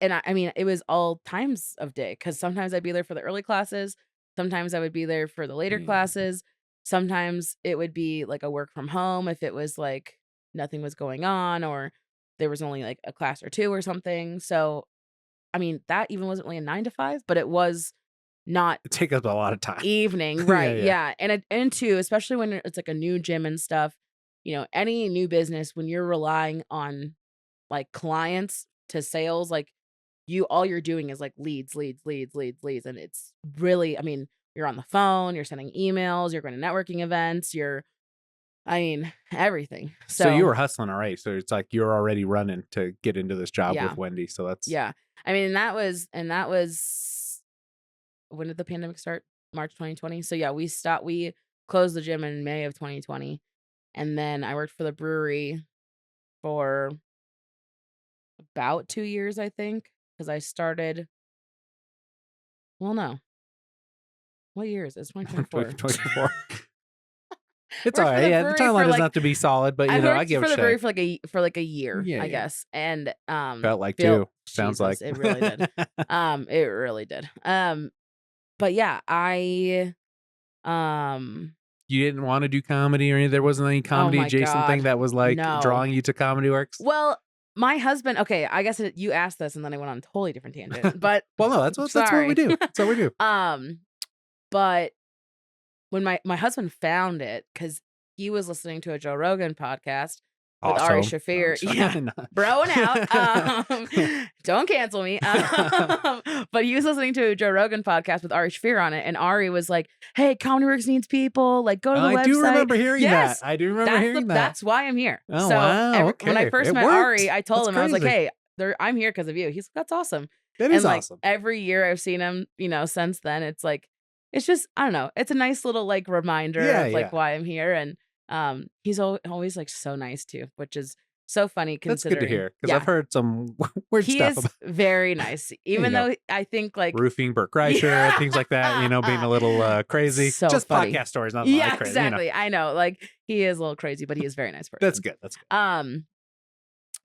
I mean, it was all times of day because sometimes I'd be there for the early classes. Sometimes I would be there for the later Yeah. classes. Sometimes it would be like a work from home if it was like nothing was going on or there was only like a class or 2 or something. So, I mean, that even wasn't really a 9 to 5, but it was not It takes up a lot of time. evening, right? Yeah. Yeah. And too, especially when it's like a new gym and stuff, any new business, when you're relying on like clients to sales, like all you're doing is like leads. And it's really, I mean, you're on the phone, you're sending emails, you're going to networking events, everything. So you were hustling already. So it's like you're already running to get into this job Yeah. with Wendy. So that's Yeah. I mean, that was when did the pandemic start? March 2020. So yeah, we closed the gym in May of 2020. And then I worked for the brewery for about 2 years, I think, because I started. Well, no. What year is it? It's 2024. 2024. It's Worked all for right. the Yeah, the brewery timeline for, doesn't like- have to be solid, but I I worked get for what the you're brewery saying. for like a year, Yeah, I yeah. guess. And Felt like feel- too. Sounds Jesus, like it really did. It really did. But yeah, I You didn't want to do comedy or anything? There wasn't any comedy my adjacent thing God. that was like No. drawing you to Comedy Works? well, my husband, okay, I guess you asked this and then I went on a totally different tangent. But Well, no, that's what we Sorry. do. That's what we do. but when my husband found it, because he was listening to a Joe Rogan podcast with Ari Awesome. Shaffir. No, I'm Yeah. sorry. Broing out. Don't cancel me. But he was listening to a Joe Rogan podcast with Ari Shaffir on it, and Ari was like, "Hey, Comedy Works needs people. Like, go to the website." I do remember hearing Yes. that. I do remember hearing that. That's why I'm here. Oh, so wow. when I Okay. first It met worked. Ari, I told That's him, I was like, crazy. "Hey, I'm here because of you." He's like, "That's awesome." That is And like awesome. every year I've seen him, since then, it's like, it's just, I don't know. It's a nice little like reminder Yeah, of like yeah. why I'm here. And he's always like so nice too, which is so funny That's considering. good to hear because Yeah. I've heard some weird He stuff is about very nice, even know, though I think like roofing, Burt Kreischer, things like that, being a little crazy. So Just funny. podcast stories, not yeah, live crazy. exactly. I know, like he is a little crazy, but he is a very nice person. That's good. That's good.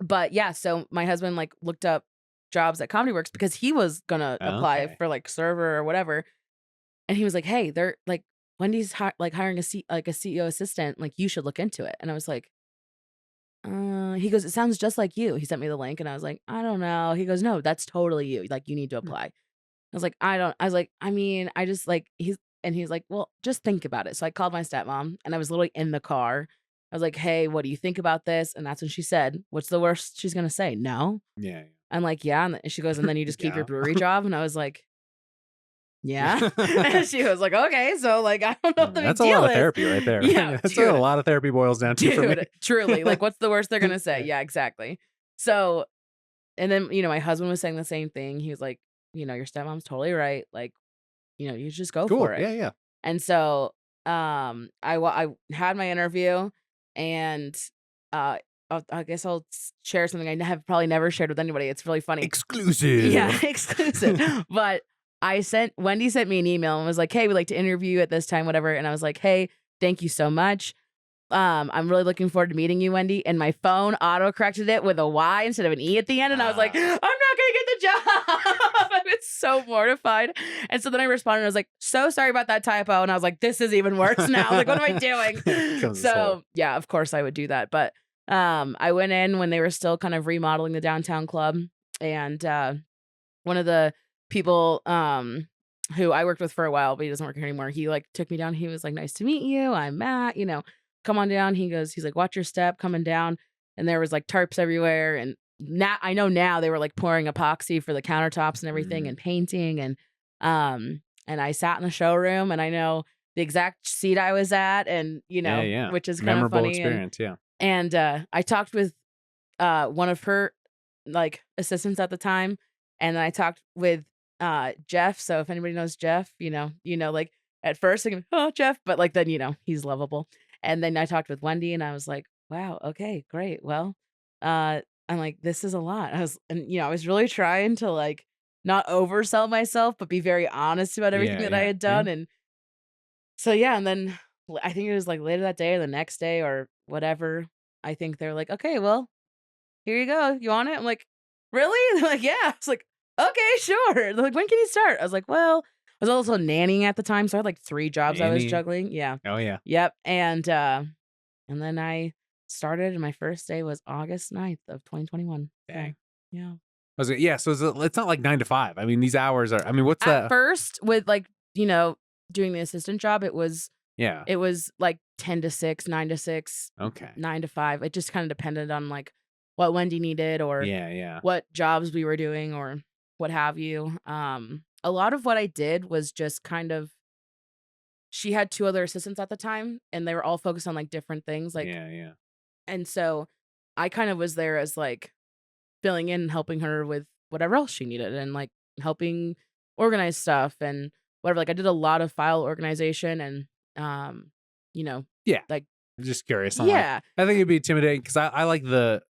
But yeah, so my husband like looked up jobs at Comedy Works because he was gonna apply Okay. for like server or whatever, and he was like, "Hey, they're like Wendy's hiring a CEO assistant. Like you should look into it." And I was like, he goes, "It sounds just like you." He sent me the link, and I was like, "I don't know." He goes, "No, that's totally you. Like you need to apply." I was like, I mean, I just like he's like, "Well, just think about it." So I called my stepmom, and I was literally in the car. I was like, "Hey, what do you think about this?" And that's when she said, "What's the worst she's gonna say? No?" Yeah. I'm like, "Yeah." And she goes, "And then you just keep Yeah. your brewery job." And I was like, Yeah. And she was like, okay, so like I don't know what the big That's a deal lot of is. therapy right there. Yeah, That's what a lot of therapy boils down to for me. dude, truly. Like, what's the worst they're gonna say? Yeah, exactly. So, and then my husband was saying the same thing. He was like, your stepmom's totally right. Like, you just go Cool. for it. Yeah, yeah. And so, I had my interview, and I guess I'll share something I have probably never shared with anybody. It's really funny. Exclusive. Yeah, exclusive. But Wendy sent me an email and was like, "Hey, we'd like to interview you at this time, whatever." And I was like, "Hey, thank you so much. I'm really looking forward to meeting you, Wendy." And my phone auto corrected it with a Y instead of an E at the end. And I was like, "I'm not gonna get the job." I was so mortified. And so then I responded and I was like, "So sorry about that typo." And I was like, "This is even worse now. Like, what am I doing?" So yeah, of course I would do that. But I went in when they were still kind of remodeling the downtown club, and one of the people who I worked with for a while, but he doesn't work here anymore. He like took me down. He was like, "Nice to meet you. I'm Matt. Come on down." He's like, "Watch your step coming down." And there was like tarps everywhere. And now I know now they were like pouring epoxy for the countertops and everything and painting. And I sat in the showroom, and I know the exact seat I was at, and yeah. which is kind of Memorable funny. experience. Yeah. And I talked with one of her like assistants at the time, and then I talked with Jeff. So if anybody knows Jeff, like at first thinking, "Oh, Jeff," but like then he's lovable. And then I talked with Wendy, and I was like, "Wow, okay, great. Well, I'm like, this is a lot." I was really trying to like not oversell myself, but be very honest about everything that I had done. Yeah. And so yeah, and then I think it was like later that day or the next day or whatever. I think they're like, "Okay, well, here you go. You want it?" I'm like, "Really?" They're like, "Yeah." I was like, "Okay, sure." They're like, "When can you start?" I was like, "Well," I was also nannying at the time, so I had like 3 jobs I was Nanny. juggling. Yeah. Oh yeah. Yep. And then I started, and my first day was August 9th of 2021. Dang. Yeah. Yeah. So it's not like 9 to 5. I mean, these hours are. I mean, what's At that? first, with like, doing the assistant job, it was Yeah. like 10 to 6, 9 to 6, Okay. 9 to 5. It just kind of depended on like what Wendy needed or Yeah. what jobs we were doing or what have you. A lot of what I did was just kind of, she had 2 other assistants at the time, and they were all focused on like different things. Like, Yeah. and so I kind of was there as like filling in and helping her with whatever else she needed, and like helping organize stuff and whatever. Like I did a lot of file organization and Yeah. like I'm just curious. I think it'd be intimidating because I like the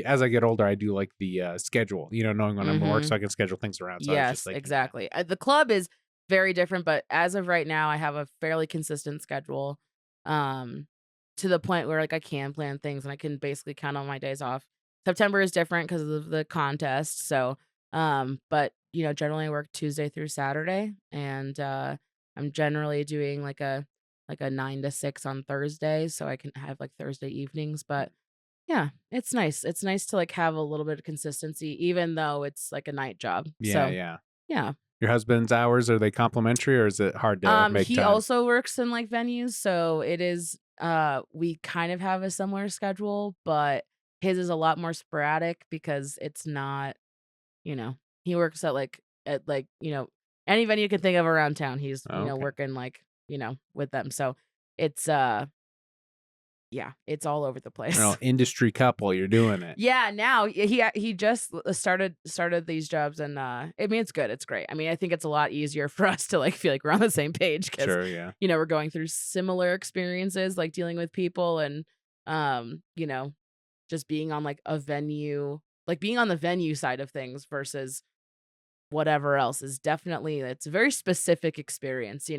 as I get older, I do like the schedule. Knowing when I'm at work, so I can schedule things around. So I was just yes, thinking, exactly. The club is very different, but as of right now, I have a fairly consistent schedule, to the point where like I can plan things and I can basically count on my days off. September is different because of the contest, so but generally I work Tuesday through Saturday, and I'm generally doing like a 9 to 6 on Thursdays, so I can have like Thursday evenings. But yeah, it's nice. It's nice to like have a little bit of consistency, even though it's like a night job. So Yeah. yeah. Your husband's hours, are they complimentary, or is it hard to make He time? also works in like venues, so it is we kind of have a similar schedule, but his is a lot more sporadic because it's not, you know, he works at any venue you can think of around town. He's, Okay. working like, with them. So it's yeah, it's all over the place. Industry couple, you're doing it. Yeah, now he just started these jobs, and I mean it's good, it's great. I mean I think it's a lot easier for us to like feel like we're on the same page because Sure, yeah. we're going through similar experiences like dealing with people and just being on like a venue, like being on the venue side of things versus whatever else is definitely, it's a very specific experience,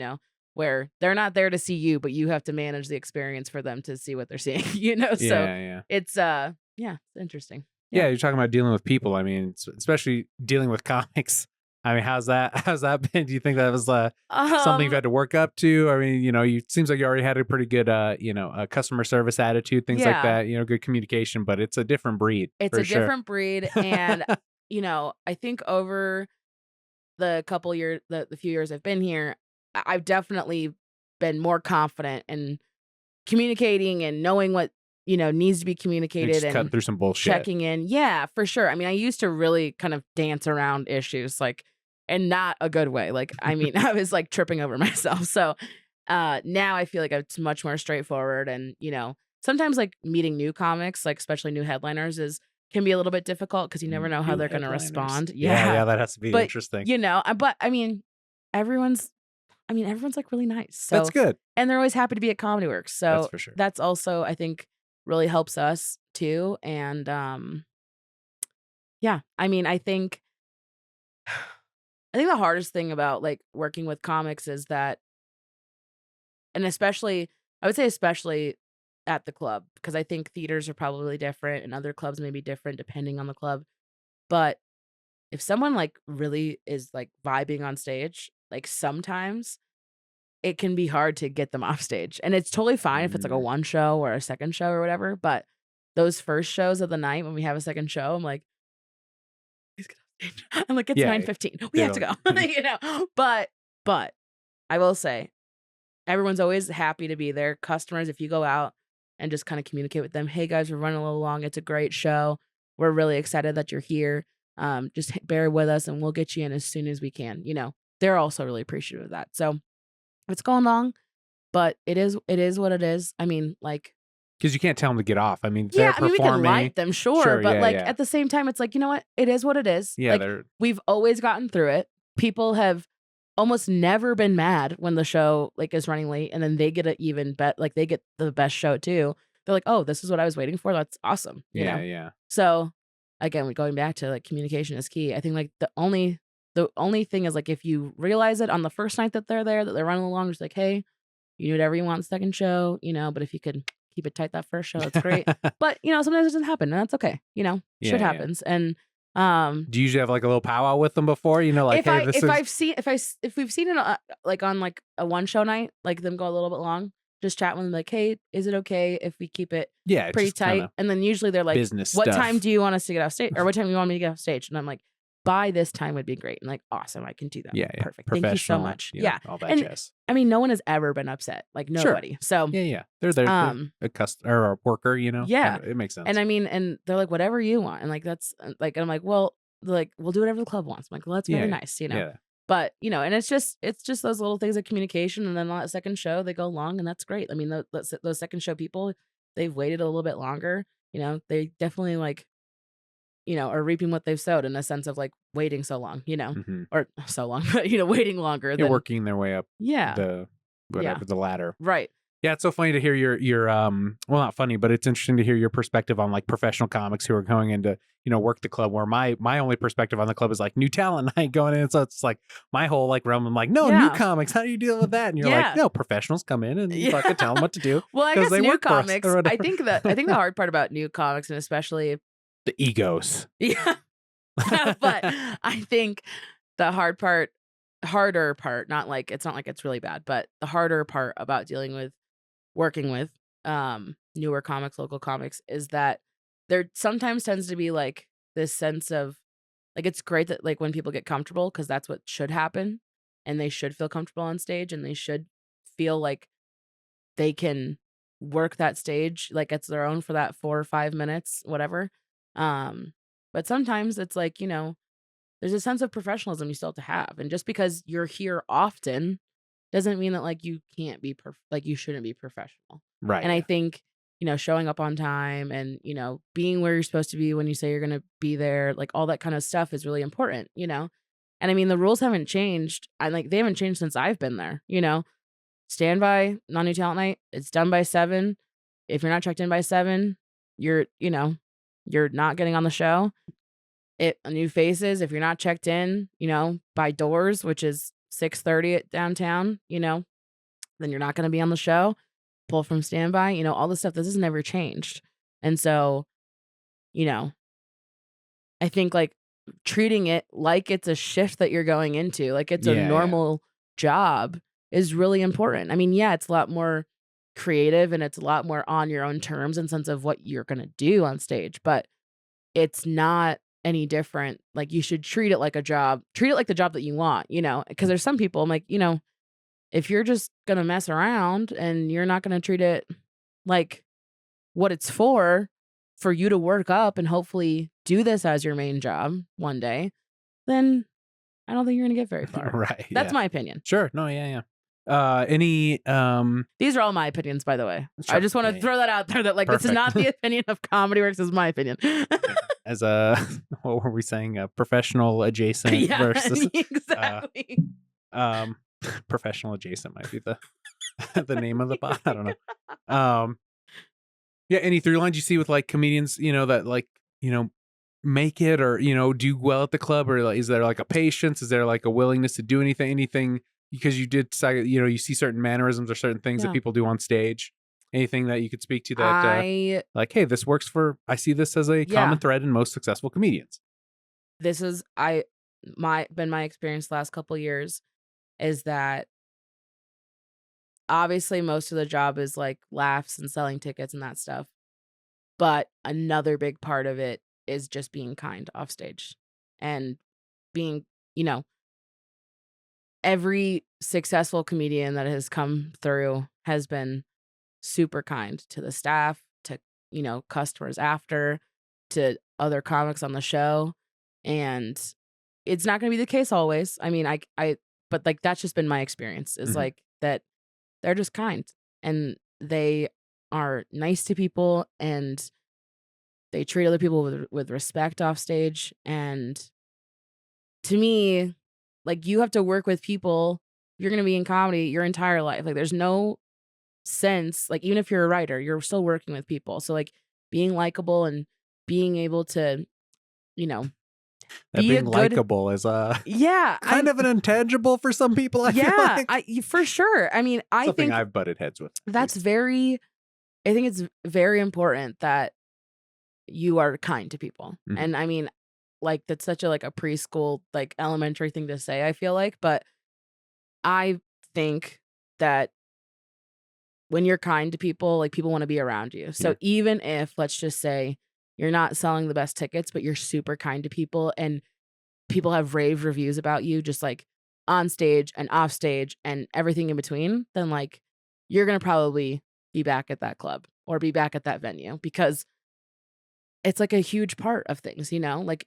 where they're not there to see you, but you have to manage the experience for them to see what they're seeing, so Yeah. it's it's interesting. Yeah, you're talking about dealing with people. I mean, especially dealing with comics. I mean, how's that been? Do you think that was something you've had to work up to? I mean, you think you already had a pretty good customer service attitude, things like Yeah. that, good communication, but it's a different breed. It's for a sure. different breed, and I think over the couple years, the few years I've been here, I've definitely been more confident in communicating and knowing what needs to be And communicated just cutting and through some bullshit. checking in. Yeah, for sure. I mean, I used to really kind of dance around issues. Like and not a good way. Like, I mean, I was like tripping over myself. So now I feel like it's much more straightforward. And, sometimes like meeting new comics, like especially new headliners, can be a little bit difficult because you never know how New they're going to headliners. respond. Yeah, that has to be But, interesting. but I mean, everyone's like really nice. So That's good. And they're always happy to be at Comedy Works. So That's for sure. that's also, I think, really helps us too. And yeah, I mean, I think the hardest thing about like working with comics is that, and especially, I would say especially at the club, because I think theaters are probably different and other clubs may be different depending on the club. But if someone like really is like vibing on stage, like sometimes it can be hard to get them off stage. And it's totally fine if it's like a one show or a second show or whatever. But those first shows of the night when we have a second show, I'm like, please get off stage. I'm like, it's 9:15. We have to go. But I will say, everyone's always happy to be there. Customers, if you go out and just kind of communicate with them, hey guys, we're running a little long. It's a great show. We're really excited that you're here. Just bear with us and we'll get you in as soon as we can. They're also really appreciative of that. So it's going long, but it is what it is. I mean, like, because you can't tell them to get off. I mean, yeah, they're performing. We can like them, sure, but at the same time, it's like, you know what? It is what it is. Yeah, like, we've always gotten through it. People have almost never been mad when the show like is running late, and then they get they get the best show too. They're like, oh, this is what I was waiting for. That's awesome. You know? Yeah. So again, we're going back to like communication is key. I think like the only thing is like if you realize it on the first night that they're there, that they're running along, just like, hey, you do whatever you want second show, but if you could keep it tight that first show, that's great. But sometimes it doesn't happen, and that's okay. Shit happens. And do you usually have like a little powwow with them before? Like, if we've seen it like on like a one show night, like them go a little bit long, just chat with them like, hey, is it okay if we keep it pretty tight? And then usually they're like, business what stuff. Time do you want us to get off stage, or what time do you want me to get off stage? And I'm like, by this time would be great. And like, awesome, I can do that. Yeah, Perfect. Thank you so much. All that jazz. I mean, no one has ever been upset. Like nobody. Sure. So yeah, they're there. A customer or a worker. Yeah, it makes sense. And I mean, and they're like, whatever you want, and like that's like, and I'm like, well, like we'll do whatever the club wants. I'm like, well, that's very nice, Yeah. But and it's just those little things of communication, and then on that second show they go long, and that's great. I mean, those second show people, they've waited a little bit longer. They definitely like, are reaping what they've sowed in a sense of like waiting so long, or so long, but waiting longer. They're working their way up. Yeah. The ladder. Right. Yeah, it's so funny to hear your well, not funny, but it's interesting to hear your perspective on like professional comics who are going into work the club. Where my only perspective on the club is like new talent night going in, so it's like my whole like realm. I'm like, no, new comics. How do you deal with that? And you're like, no, professionals come in and you fucking tell them what to do. Well, I guess new comics. I think the hard part about new comics, and especially the egos. Yeah, but I think the harder part, not like it's not like it's really bad, but the harder part about working with newer comics, local comics, is that there sometimes tends to be like this sense of like, it's great that like when people get comfortable, because that's what should happen, and they should feel comfortable on stage, and they should feel like they can work that stage like it's their own for that 4 or 5 minutes, whatever. But sometimes it's like, there's a sense of professionalism you still have to have, and just because you're here often doesn't mean that like you can't be like you shouldn't be professional. Right. And I think, showing up on time and, being where you're supposed to be when you say you're going to be there, like all that kind of stuff is really important, And I mean, the rules haven't changed. They haven't changed since I've been there, Standby, non-new talent night, it's done by 7. If you're not checked in by 7, you're not getting on the show. New faces, if you're not checked in, by doors, which is 6:30 at downtown, then you're not going to be on the show. Pull from standby, all this stuff. This has never changed. And so, I think like treating it like it's a shift that you're going into, like it's a normal job, is really important. I mean, it's a lot more creative and it's a lot more on your own terms in sense of what you're going to do on stage, but it's not any different. Like you should treat it like a job, treat it like the job that you want, because there's some people I'm like, if you're just going to mess around and you're not going to treat it like what it's for you to work up and hopefully do this as your main job one day, then I don't think you're gonna get very far. Right. That's my opinion. Sure. No, yeah. Any These are all my opinions, by the way. Sure. I just want to throw that out there that like this is not the opinion of Comedy Works, this is my opinion. As a what were we saying? A professional adjacent versus exactly. Professional adjacent might be the the name of the pod. I don't know. Yeah, any through lines you see with like comedians, that like, make it or, do well at the club, or like, is there like a patience? Is there like a willingness to do anything because you did decide, you see certain mannerisms or certain things that people do on stage? Anything that you could speak to that like, hey, this works I see this as a common thread in most successful comedians. This is my experience the last couple of years is that obviously most of the job is like laughs and selling tickets and that stuff. But another big part of it is just being kind off stage and being, every successful comedian that has come through has been super kind to the staff, to, customers after, to other comics on the show. And it's not going to be the case always. I mean, but like, that's just been my experience is like that they're just kind and they are nice to people and they treat other people with respect off stage. And to me, like, you have to work with people. You're going to be in comedy your entire life. Like, there's no sense, like, even if you're a writer, you're still working with people. So like being likable and being able to, that being likable is kind of an intangible for some people. I feel like. For sure. I mean, I Something think I've butted heads with. I think it's very important that you are kind to people. And I mean, like, that's such a preschool, like elementary thing to say, I feel like, but I think that when you're kind to people, like, people want to be around you. So even if, let's just say, you're not selling the best tickets, but you're super kind to people and people have rave reviews about you, just like on stage and off stage and everything in between, then like, you're going to probably be back at that club or be back at that venue because it's like a huge part of things, like,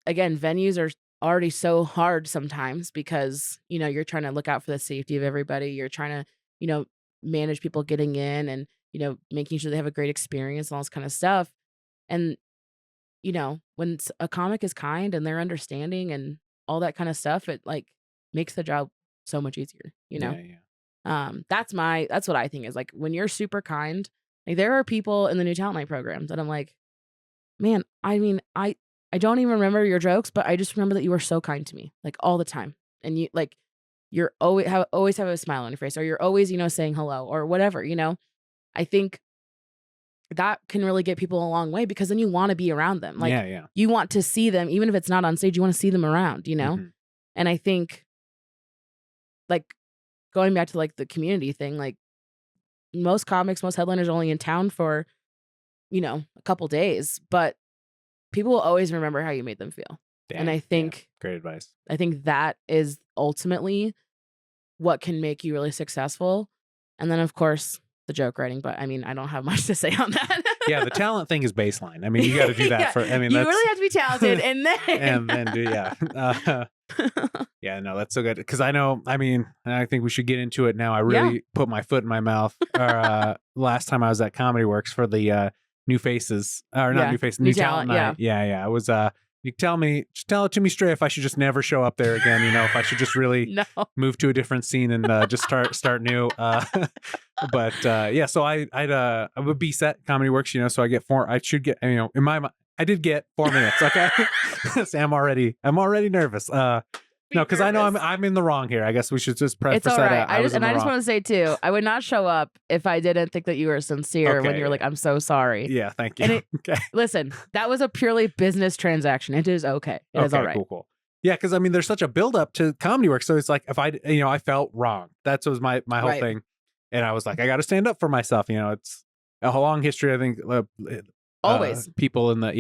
again, venues are already so hard sometimes because, you're trying to look out for the safety of everybody. You're trying to, manage people getting in and, making sure they have a great experience and all this kind of stuff. And, when a comic is kind and they're understanding and all that kind of stuff, it like makes the job so much easier, That's what I think is like when you're super kind, like there are people in the new talent night programs that I'm like, man, I mean, I don't even remember your jokes, but I just remember that you were so kind to me, like all the time. And you like, you're always have a smile on your face, or you're always, saying hello or whatever, I think that can really get people a long way because then you want to be around them. Like you want to see them, even if it's not on stage, you want to see them around, And I think like going back to like the community thing, like most headliners are only in town for, a couple days, but people will always remember how you made them feel. And I think great advice. I think that is ultimately what can make you really successful. And then of course the joke writing, but I mean, I don't have much to say on that. Yeah, the talent thing is baseline. I mean, you got to do that you really have to be talented and then yeah, no, that's so good. Because I know, I mean, I think we should get into it now. I really put my foot in my mouth. Last time I was at Comedy Works for the new faces, or not new faces, new talent night. Yeah. I was you tell it to me straight if I should just never show up there again, if I should just really move to a different scene and just start new. But so I would be set Comedy Works, so I get I should get, in my mind, I did get 4 minutes. Okay. See, I'm already nervous. No, because I know I'm in the wrong here. I guess we should just preface that. Right. I just want to say too, I would not show up if I didn't think that you were sincere when you were like, "I'm so sorry." Yeah, thank you. Okay. Listen, that was a purely business transaction. It is okay. It is all right. Cool. Yeah, because I mean, there's such a buildup to Comedy Works, so it's like if I felt wrong. That was my whole thing, and I was like, I got to stand up for myself. It's a long history. I think. Always people in the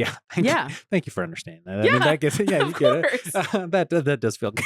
thank you for understanding that. I mean, that gets you get it. That does feel good.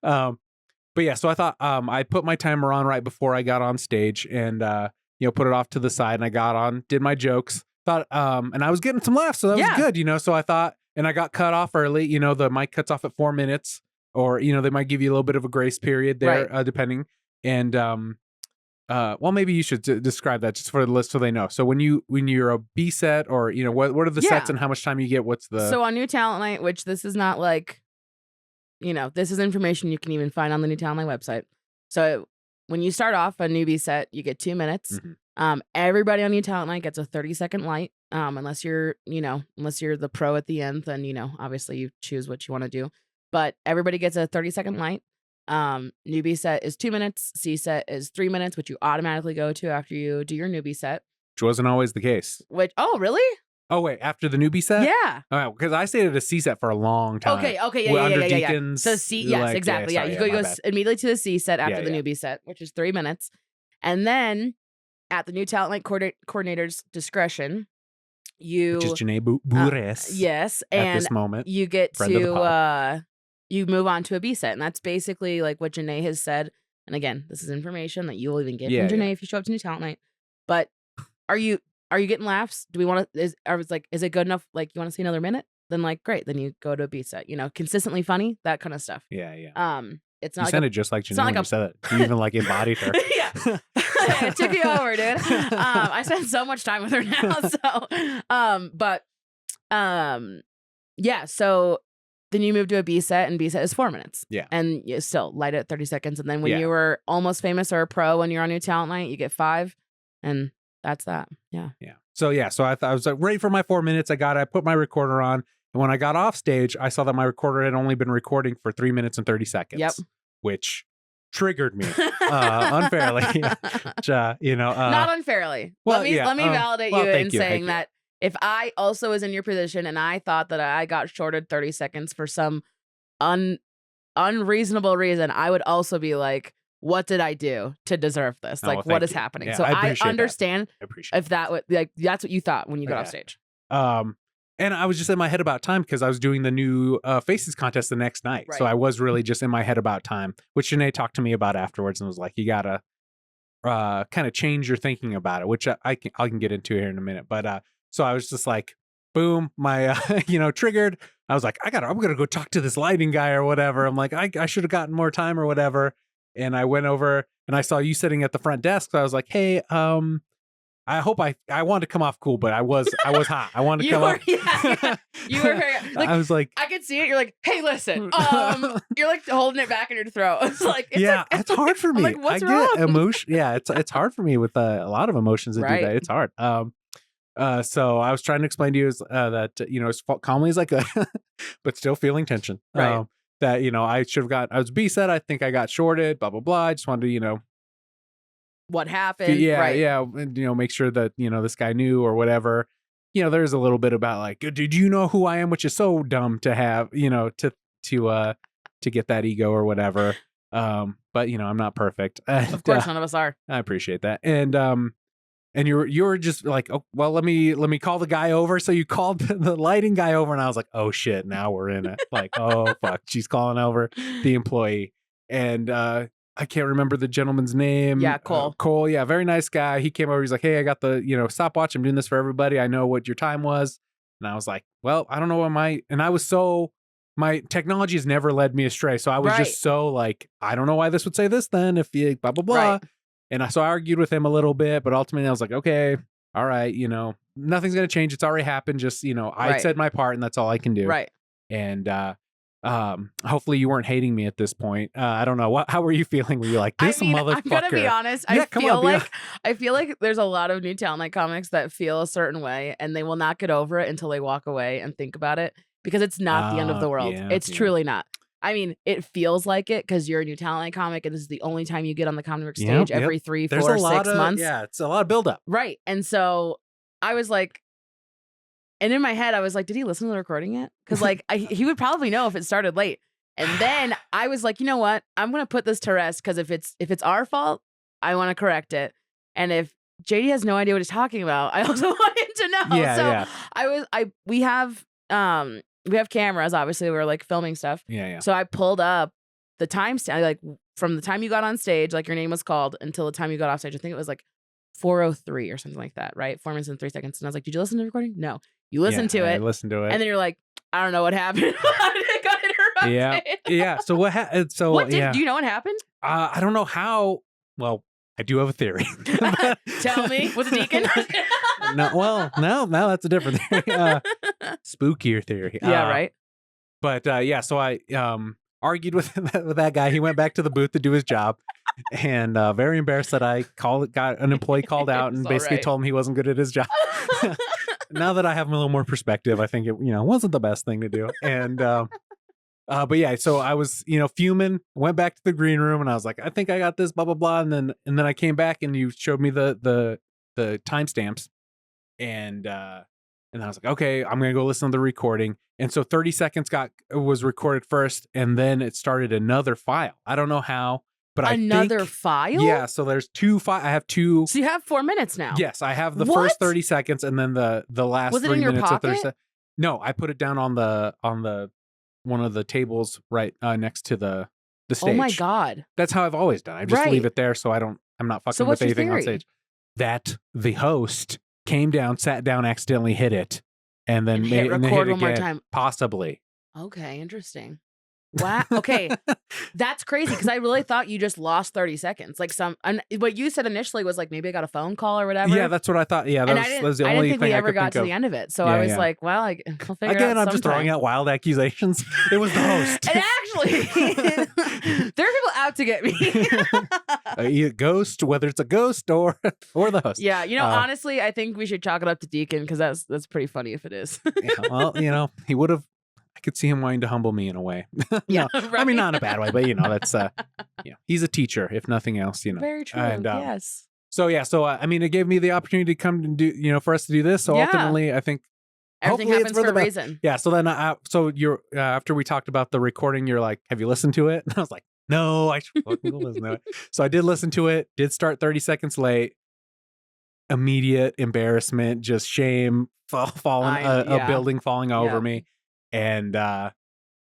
But yeah, so I thought I put my timer on right before I got on stage and put it off to the side, and I got on, did my jokes, thought and I was getting some laughs, so that was good, so I thought, and I got cut off early, the mic cuts off at 4 minutes, or they might give you a little bit of a grace period there, depending. And well, maybe you should describe that just for the list so they know. So when you're a B set, or what are the sets and how much time you get? What's the So on New Talent Night, which this is not like, this is information you can even find on the New Talent Night website. So when you start off a newbie set, you get 2 minutes. Everybody on New Talent Night gets a 30-second light. Unless you're the pro at the end, then obviously you choose what you want to do. But everybody gets a 30-second light. Newbie set is 2 minutes. C set is 3 minutes, which you automatically go to after you do your newbie set. Which wasn't always the case. Oh, really? Oh, wait, after the newbie set? Yeah. Oh, because I stayed at a C set for a long time. Okay, Under yeah. Deacons, So C, yes, exactly. Sorry, you go immediately to the C set after the Yeah. newbie set, which is 3 minutes. And then at the New Talent Night coordinator's discretion, which is Janae Bures. yes, at and this moment, you get friend of the to you move on to a B set, and that's basically like what Janae has said. And again, this is information that you'll even get from Janae if you show up to New Talent Night. But are you getting laughs? Do we want to? Is it good enough? Like, you want to see another minute? Then great. Then you go to a B set. Consistently funny, that kind of stuff. Yeah. It's not. You sounded just like Janae when you said it. You even embodied her. Yeah. It took you over, dude. I spent so much time with her now. Yeah. So then you move to a B set, and B set is 4 minutes. Yeah. And you still light it at 30 seconds. And then when you were almost famous or a pro, when you're on New Talent Night, you get 5. And that's that. Yeah. Yeah. So I was ready for my 4 minutes. I put my recorder on. And when I got off stage, I saw that my recorder had only been recording for 3 minutes and 30 seconds. Yep. Which triggered me unfairly. Which, not unfairly. Well, let me validate you in saying you. that if I also was in your position and I thought that I got shorted 30 seconds for some unreasonable reason, I would also be like, what did I do to deserve this? Like, what is happening? Yeah, so I that. understand I appreciate if that would that's what you thought when you got off stage. And I was just in my head about time because I was doing the new Faces contest the next night. Right. So I was really just in my head about time, which Janae talked to me about afterwards and was like, you got to kind of change your thinking about it, which I can get into here in a minute. But so I was just like, boom, my, triggered. I was like, I'm going to go talk to this lighting guy or whatever. I'm like, I should have gotten more time or whatever. And I went over and I saw you sitting at the front desk. So I was like, hey, I hope I wanted to come off cool, but I was hot. I wanted to come off. Yeah. You were very, I was like, I could see it. You're like, hey, listen, you're like holding it back in your throat. It's like, it's hard for me. I'm like, what's I wrong? get emotion. Yeah, it's hard for me with a lot of emotions that do that. It's hard. So I was trying to explain to you that as calmly as I could, but still feeling tension. Right. That I should have I was B set. I think I got shorted. Blah blah blah. I just wanted to what happened. Yeah, and, make sure that this guy knew or whatever. There's a little bit about like, did you know who I am, which is so dumb to have, to get that ego or whatever. But I'm not perfect. And, of course, none of us are. I appreciate that. And you were just like, oh well, let me call the guy over. So you called the lighting guy over, and I was like, oh shit, now we're in it. Like, oh fuck, she's calling over the employee, and I can't remember the gentleman's name. Yeah, Cole. Cole, yeah, very nice guy. He came over. He's like, hey, I got the stopwatch. I'm doing this for everybody. I know what your time was, and I was like, well, I don't know what and I was my technology has never led me astray. So I was just so like, I don't know why this would say this then if you blah blah blah. Right. And so I argued with him a little bit, but ultimately I was like, okay, all right, nothing's going to change. It's already happened. Just, I said my part and that's all I can do. Right. And hopefully you weren't hating me at this point. I don't know. How were you feeling? Were you like, this motherfucker? I'm going to be honest. I feel like there's a lot of New Talent Night comics that feel a certain way and they will not get over it until they walk away and think about it because it's not the end of the world. It's truly not. I mean, it feels like it because you're a New Talent Night comic and this is the only time you get on the comic book stage every 3, 4, 6 months. Yeah, it's a lot of buildup. Right. And so I was like, and in my head, I was like, did he listen to the recording yet? Because like he would probably know if it started late. And then I was like, you know what? I'm going to put this to rest because if it's our fault, I want to correct it. And if JD has no idea what he's talking about, I also want him to know. Yeah, we have cameras, obviously we're like filming stuff. Yeah. So I pulled up the timestamp, like from the time you got on stage, like your name was called until the time you got off stage. I think it was like 4:03 or something like that, right? 4 minutes and 3 seconds. And I was like, did you listen to the recording? No. You listened to it. I listened to it. And then you're like, I don't know what happened. I got Yeah. Yeah. So what happened? So What did? Do you know what happened? I don't know how. Well, I do have a theory. Tell me. Was it Deacon? No, that's a different theory. Spookier theory. Yeah, right. But yeah, so I argued with that guy. He went back to the booth to do his job, and very embarrassed that I got an employee called out and It's basically alright. told him he wasn't good at his job. Now that I have a little more perspective, I think it wasn't the best thing to do. And but yeah, so I was fuming. Went back to the green room and I was like, I think I got this, blah blah blah. And then I came back and you showed me the timestamps, and I was like, okay, I'm gonna go listen to the recording. And so 30 seconds was recorded first, and then it started another file. I don't know how, but Another file? Yeah, so there's two I have two. So you have 4 minutes now. Yes, I have the What? first 30 seconds, and then the last Was it 3 in your minutes of 30 pocket? seconds. No, I put it down on the one of the tables right next to the stage. Oh my God. That's how I've always done. I just leave Right. it there, so I'm not fucking So with what's your anything on theory? stage. That the host came down, sat down, accidentally hit it, and then And hit and then record hit one more again. time. Possibly. Okay, interesting. Wow. Okay, that's crazy because I really thought you just lost 30 seconds. Like what you said initially was like maybe I got a phone call or whatever. Yeah, that's what I thought. Yeah, and that was the I only didn't think thing we I ever could got think to of. the end of it. So Yeah, I was yeah. like, well, we'll figure it Again, out I'm just throwing sometime. out wild accusations. It was the host. And actually, there are people out to get me. A ghost, whether it's a ghost or the host. Yeah, honestly, I think we should chalk it up to Deacon because that's pretty funny if it is. Yeah, well, he would have. I could see him wanting to humble me in a way. Yeah, No, I mean, not in a bad way, but that's he's a teacher, if nothing else. Very true. And, yes. So yeah, so I mean, it gave me the opportunity to come and do, for us to do this. So Yeah. ultimately, I think Everything hopefully it's happens for the a best. reason. Yeah. So then, so you're after we talked about the recording, you're like, "Have you listened to it?" And I was like, "No, I should fucking listen to it." So I did listen to it. Did start 30 seconds late. Immediate embarrassment, just shame, falling a building falling over me, and I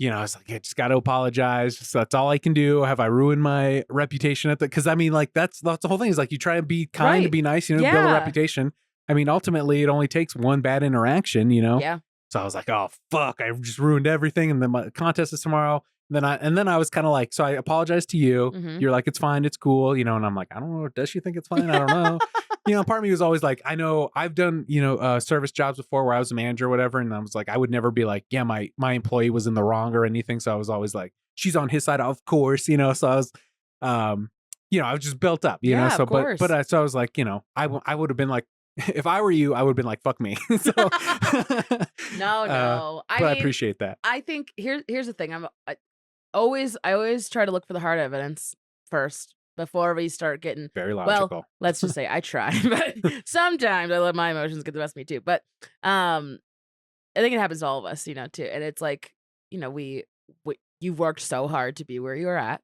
was like, I just got to apologize. So that's all I can do. Have I ruined my reputation at the? Because I mean, like that's the whole thing. Is like you try to be kind, to be nice, build a reputation. I mean, ultimately, it only takes one bad interaction, Yeah. So I was like, oh fuck, I just ruined everything. And then my contest is tomorrow. And then I was kind of like, so I apologized to you. Mhm. You're like, it's fine, it's cool, and I'm like, I don't know. Does she think it's fine? I don't know. Part of me was always like, I know I've done, service jobs before where I was a manager or whatever. And I was like, I would never be like, yeah, my employee was in the wrong or anything. So I was always like, she's on his side, of course, so I was, I was just built up, Yeah, so, of course. so I was like, I would have been like, if I were you, I would have been like, fuck me. So, No. I appreciate that. I think here's the thing. I always try to look for the hard evidence first before we start getting very logical. Well, let's just say I try, but sometimes I let my emotions get the best of me too. But I think it happens to all of us, too. And it's like, you've worked so hard to be where you're at.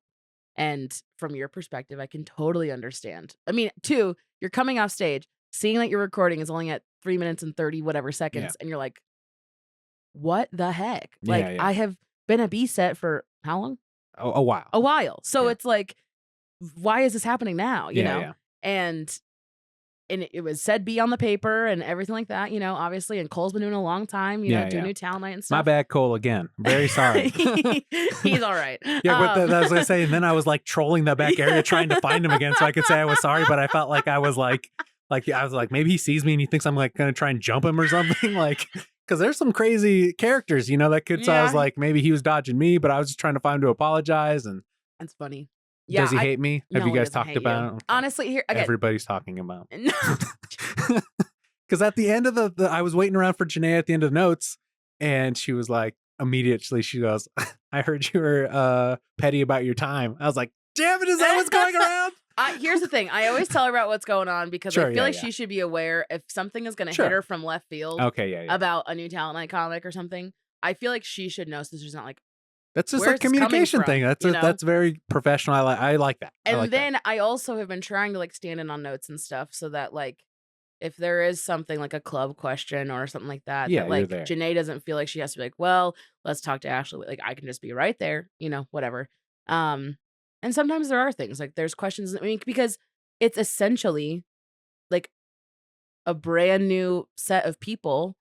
And from your perspective, I can totally understand. I mean, too, you're coming off stage, seeing that your recording is only at 3 minutes and 30 whatever seconds, and you're like, what the heck? Like, I have been a B set for how long? A while. A while. So it's like, why is this happening now? You know? Yeah. And it was said B on the paper and everything like that, obviously. And Cole's been doing it a long time, doing new talent night and stuff. My bad, Cole, again. Very sorry. He's all right. Yeah, but I was going to say, and then I was like trolling the back area trying to find him again so I could say I was sorry, but I felt like I was like I was like, maybe he sees me and he thinks I'm like going to try and jump him or something. Like, because there's some crazy characters, that could, so I was like, maybe he was dodging me, but I was just trying to find him to apologize. And that's funny. Yeah, does he hate me? No, Have you he guys doesn't talked hate about you. it? Okay. Honestly, here again, everybody's talking about. Because at the end of the I was waiting around for Janae at the end of the notes, and she was like, immediately she goes, I heard you were petty about your time. I was like, damn it, is that what's going around? Here's the thing. I always tell her about what's going on because I feel like she should be aware if something is going to hit her from left field. Okay, about a new talent night comic or something. I feel like she should know so she's not like, that's just a communication thing. That's very professional. I like that. And then I also have been trying to like stand in on notes and stuff so that like if there is something like a club question or something like that, that like Janae doesn't feel like she has to be like, well, let's talk to Ashley. Like I can just be right there, whatever. And sometimes there are things like there's questions. I mean, because it's essentially like a brand new set of people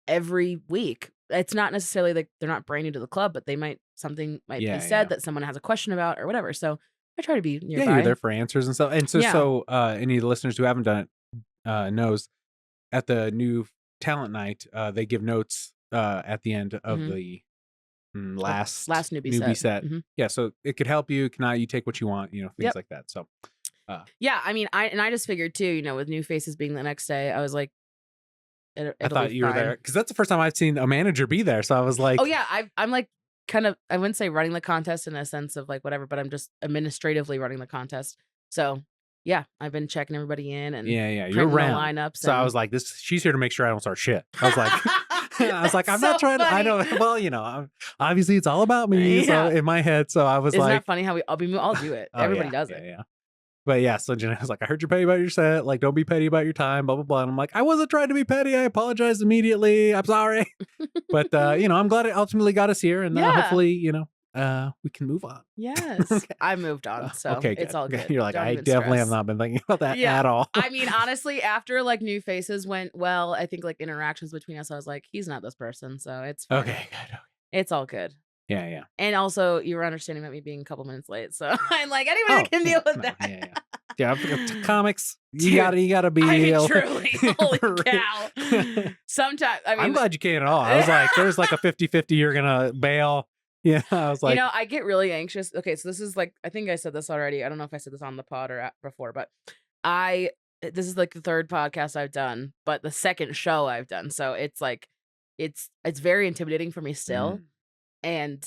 every week. It's not necessarily like they're not brand new to the club, but they might something might be Yeah, said yeah. that someone has a question about or whatever. So I try to be Yeah, you're nearby. there for answers and stuff. And so, Yeah. any of the listeners who haven't done it knows at the new talent night, they give notes at the end of Mhm. the last Last newbie newbie set. set. Mhm. Yeah, so it could help you, cannot you take what you want, things Yep. like that. So, Yeah, I mean, I just figured too, with new faces being the next day, I was like, I it'll be thought you were there fine. because that's the first time I've seen a manager be there. So I was like, Oh yeah, I'm like kind of, I wouldn't say running the contest in a sense of like whatever, but I'm just administratively running the contest. So yeah, I've been checking everybody in and yeah, you're printing the around. lineups. So I And was like, she's here to make sure I don't start shit. I was like, That's I'm so not trying to, I funny. know, well, obviously it's all about me. So Yeah. in my head, so I was Isn't like, that funny how I'll do it. oh, Everybody yeah, does it. Yeah. But yeah, so Jenna was like, I heard you're petty about your set. Like, don't be petty about your time, blah, blah, blah. And I'm like, I wasn't trying to be petty. I apologize immediately. I'm sorry. But, I'm glad it ultimately got us here. And Yeah. hopefully, we can move on. Yes. Okay. I moved on. So Okay, good. it's all Okay, good. You're like, Don't I even definitely have stress. not been thinking about that Yeah. at all. I mean, honestly, after like new faces went well, I think like interactions between us, I was like, he's not this person. So it's fine. Okay, good. It's all good. Yeah. And also, you were understanding about me being a couple minutes late, so I'm like, anybody can deal with that. Yeah. Yeah, comics. You Dude, gotta be. I mean, truly, holy For real. cow! Sometimes, I mean, I'm glad you came at all. I was like, there's like a 50-50 you're gonna bail. Yeah, I was like, I get really anxious. Okay, so this is like, I think I said this already. I don't know if I said this on the pod or before, but this is like the third podcast I've done, but the second show I've done. So it's like, it's very intimidating for me still. And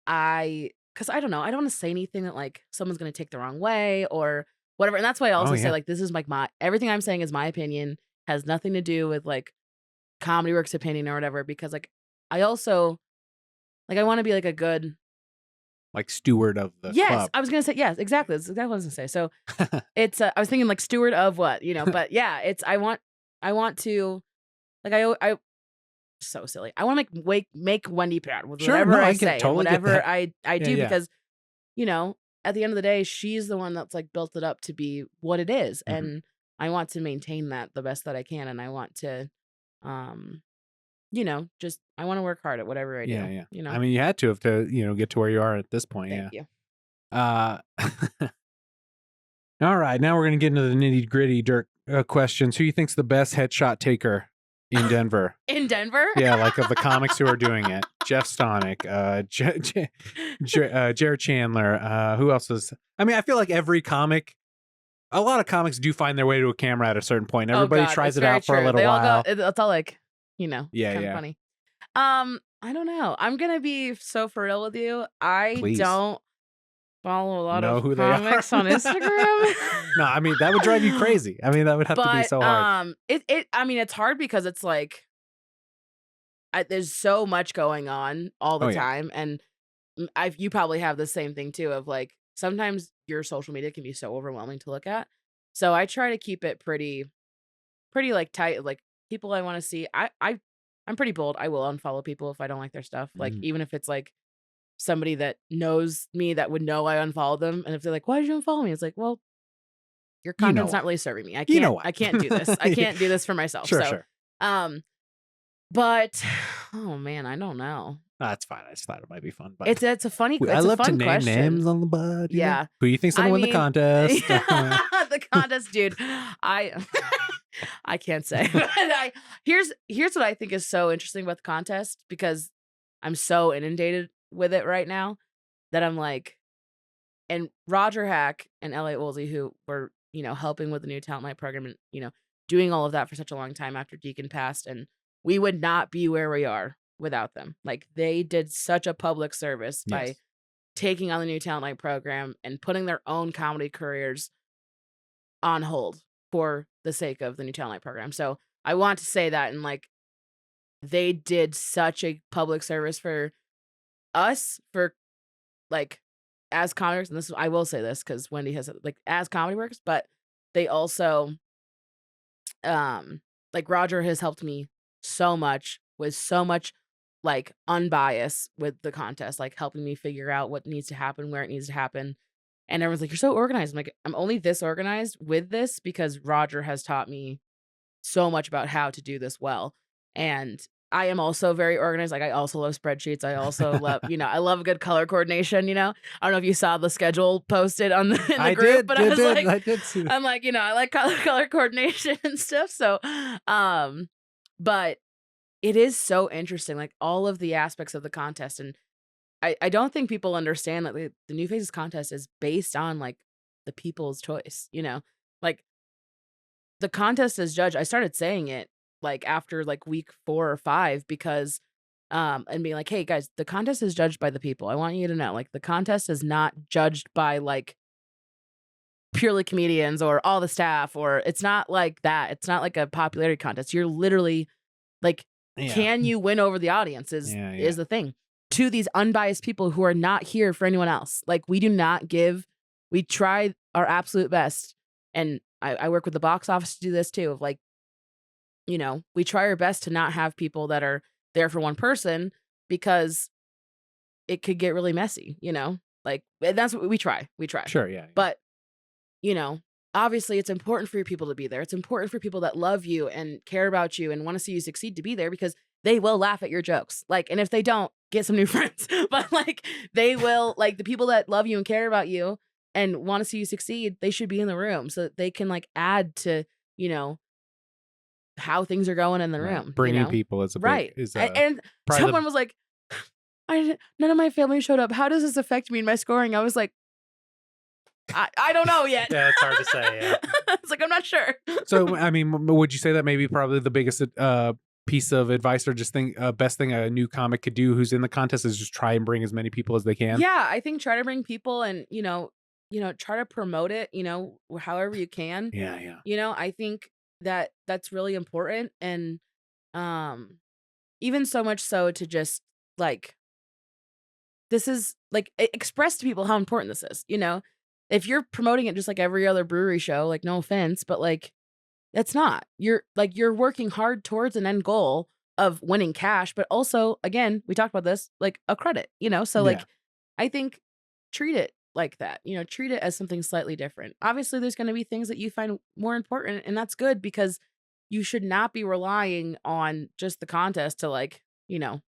because I don't know, I don't want to say anything that like someone's going to take the wrong way or whatever. And that's why I also say yeah. like, this is like everything I'm saying is my opinion, has nothing to do with like Comedy Works' opinion or whatever, because like, I also, like, I want to be like a good, like steward of the club. I was going to say, yes, exactly. That's exactly what I was going to say. So it's, I was thinking like steward of what, but yeah, it's, I want to, like, I so silly. I want to make Wendy proud with Sure, whatever no, I I can say, totally get whatever that. I do, Yeah. because, at the end of the day, she's the one that's like built it up to be what it is. Mhm. And I want to maintain that the best that I can. And I want to, just, I want to work hard at whatever I do. Yeah. You know, I mean, you had to have to, get to where you are at this point. thank you. All right, now we're gonna get into the nitty gritty dirt questions. Who you think's the best headshot taker in Denver? In Denver? Yeah, like of the comics who are doing it. Jeff Stonick, Jared Chandler. Who else is? I mean, I feel like a lot of comics do find their way to a camera at a certain point. Everybody tries it out for a little while. It's all like, Yeah, kind of funny. I don't know. I'm gonna be so for real with you. I Please. don't follow a lot Know of who they are. comics on Instagram. No, I mean that would drive you crazy. I mean that would have to be so hard. I mean, it's hard because it's like there's so much going on all the time, and you probably have the same thing too. Of like sometimes your social media can be so overwhelming to look at, so I try to keep it pretty like tight. Like people I want to see, I'm pretty bold. I will unfollow people if I don't like their stuff. Like even if it's like somebody that knows me that would know I unfollowed them, and if they're like, "Why did you unfollow me?" It's like, well, your content's not really serving me. I can't. I can't do this. I can't do this for myself. Sure. But oh man, I don't know. That's fine. I just thought it might be fun. But It's a funny. I It's love a fun to name question. names on the bud. Yeah. Who you think's gonna win the contest? The contest, dude. I can't say. But here's what I think is so interesting about the contest, because I'm so inundated with it right now that I'm like, and Roger Hack and L.A. Woolsey, who were helping with the new Talent Night program and doing all of that for such a long time after Deacon passed, and we would not be where we are without them. Like they did such a public service by taking on the new Talent Night program and putting their own comedy careers on hold for the sake of the new Talent Night program. So I want to say that, and like they did such a public service for us, for like as comics, and I will say this because Wendy has like as Comedy Works, but they also like Roger has helped me so much with so much like unbiased with the contest, like helping me figure out what needs to happen, where it needs to happen. And everyone's like, "You're so organized." I'm like, I'm only this organized with this because Roger has taught me so much about how to do this well. And I am also very organized. Like I also love spreadsheets. I also love, I love a good color coordination, I don't know if you saw the schedule posted on in the I group, did, but I was like, I did see that. I'm like, I like color coordination and stuff. So, but it is so interesting, like all of the aspects of the contest. And I don't think people understand that the New Faces contest is based on like the people's choice, like the contest is judged. I started saying it like after like week 4 or 5 because and being like, hey guys, the contest is judged by the people. I want you to know, like the contest is not judged by like purely comedians or all the staff, or it's not like that. It's not like a popularity contest. You're literally like, Yeah. can you win over the audience is the thing, to these unbiased people who are not here for anyone else. Like we do not give, we try our absolute best. And I work with the box office to do this too, of like, we try our best to not have people that are there for one person because it could get really messy, like that's what we try. Sure, yeah. But, you know, obviously it's important for your people to be there. It's important for people that love you and care about you and want to see you succeed to be there because they will laugh at your jokes. Like, and if they don't, get some new friends. But like they will, like the people that love you and care about you and want to see you succeed, they should be in the room so that they can like add to, how things are going in the room. Bringing people is a right. big, is And someone was like, none of my family showed up. How does this affect me in my scoring? I was like, I don't know yet. Yeah, it's hard to say. Yeah. It's like, I'm not sure. So, I mean, would you say that maybe probably the biggest piece of advice or just best thing a new comic could do who's in the contest is just try and bring as many people as they can? Yeah, I think try to bring people and, try to promote it, however you can. Yeah. I think that's really important. And even so much so to just like, this is like, express to people how important this is, if you're promoting it just like every other brewery show, like no offense, but like that's not. You're working hard towards an end goal of winning cash, but also again, we talked about this, like a credit, so like I think treat it like that, treat it as something slightly different. Obviously there's going to be things that you find more important, and that's good because you should not be relying on just the contest to like,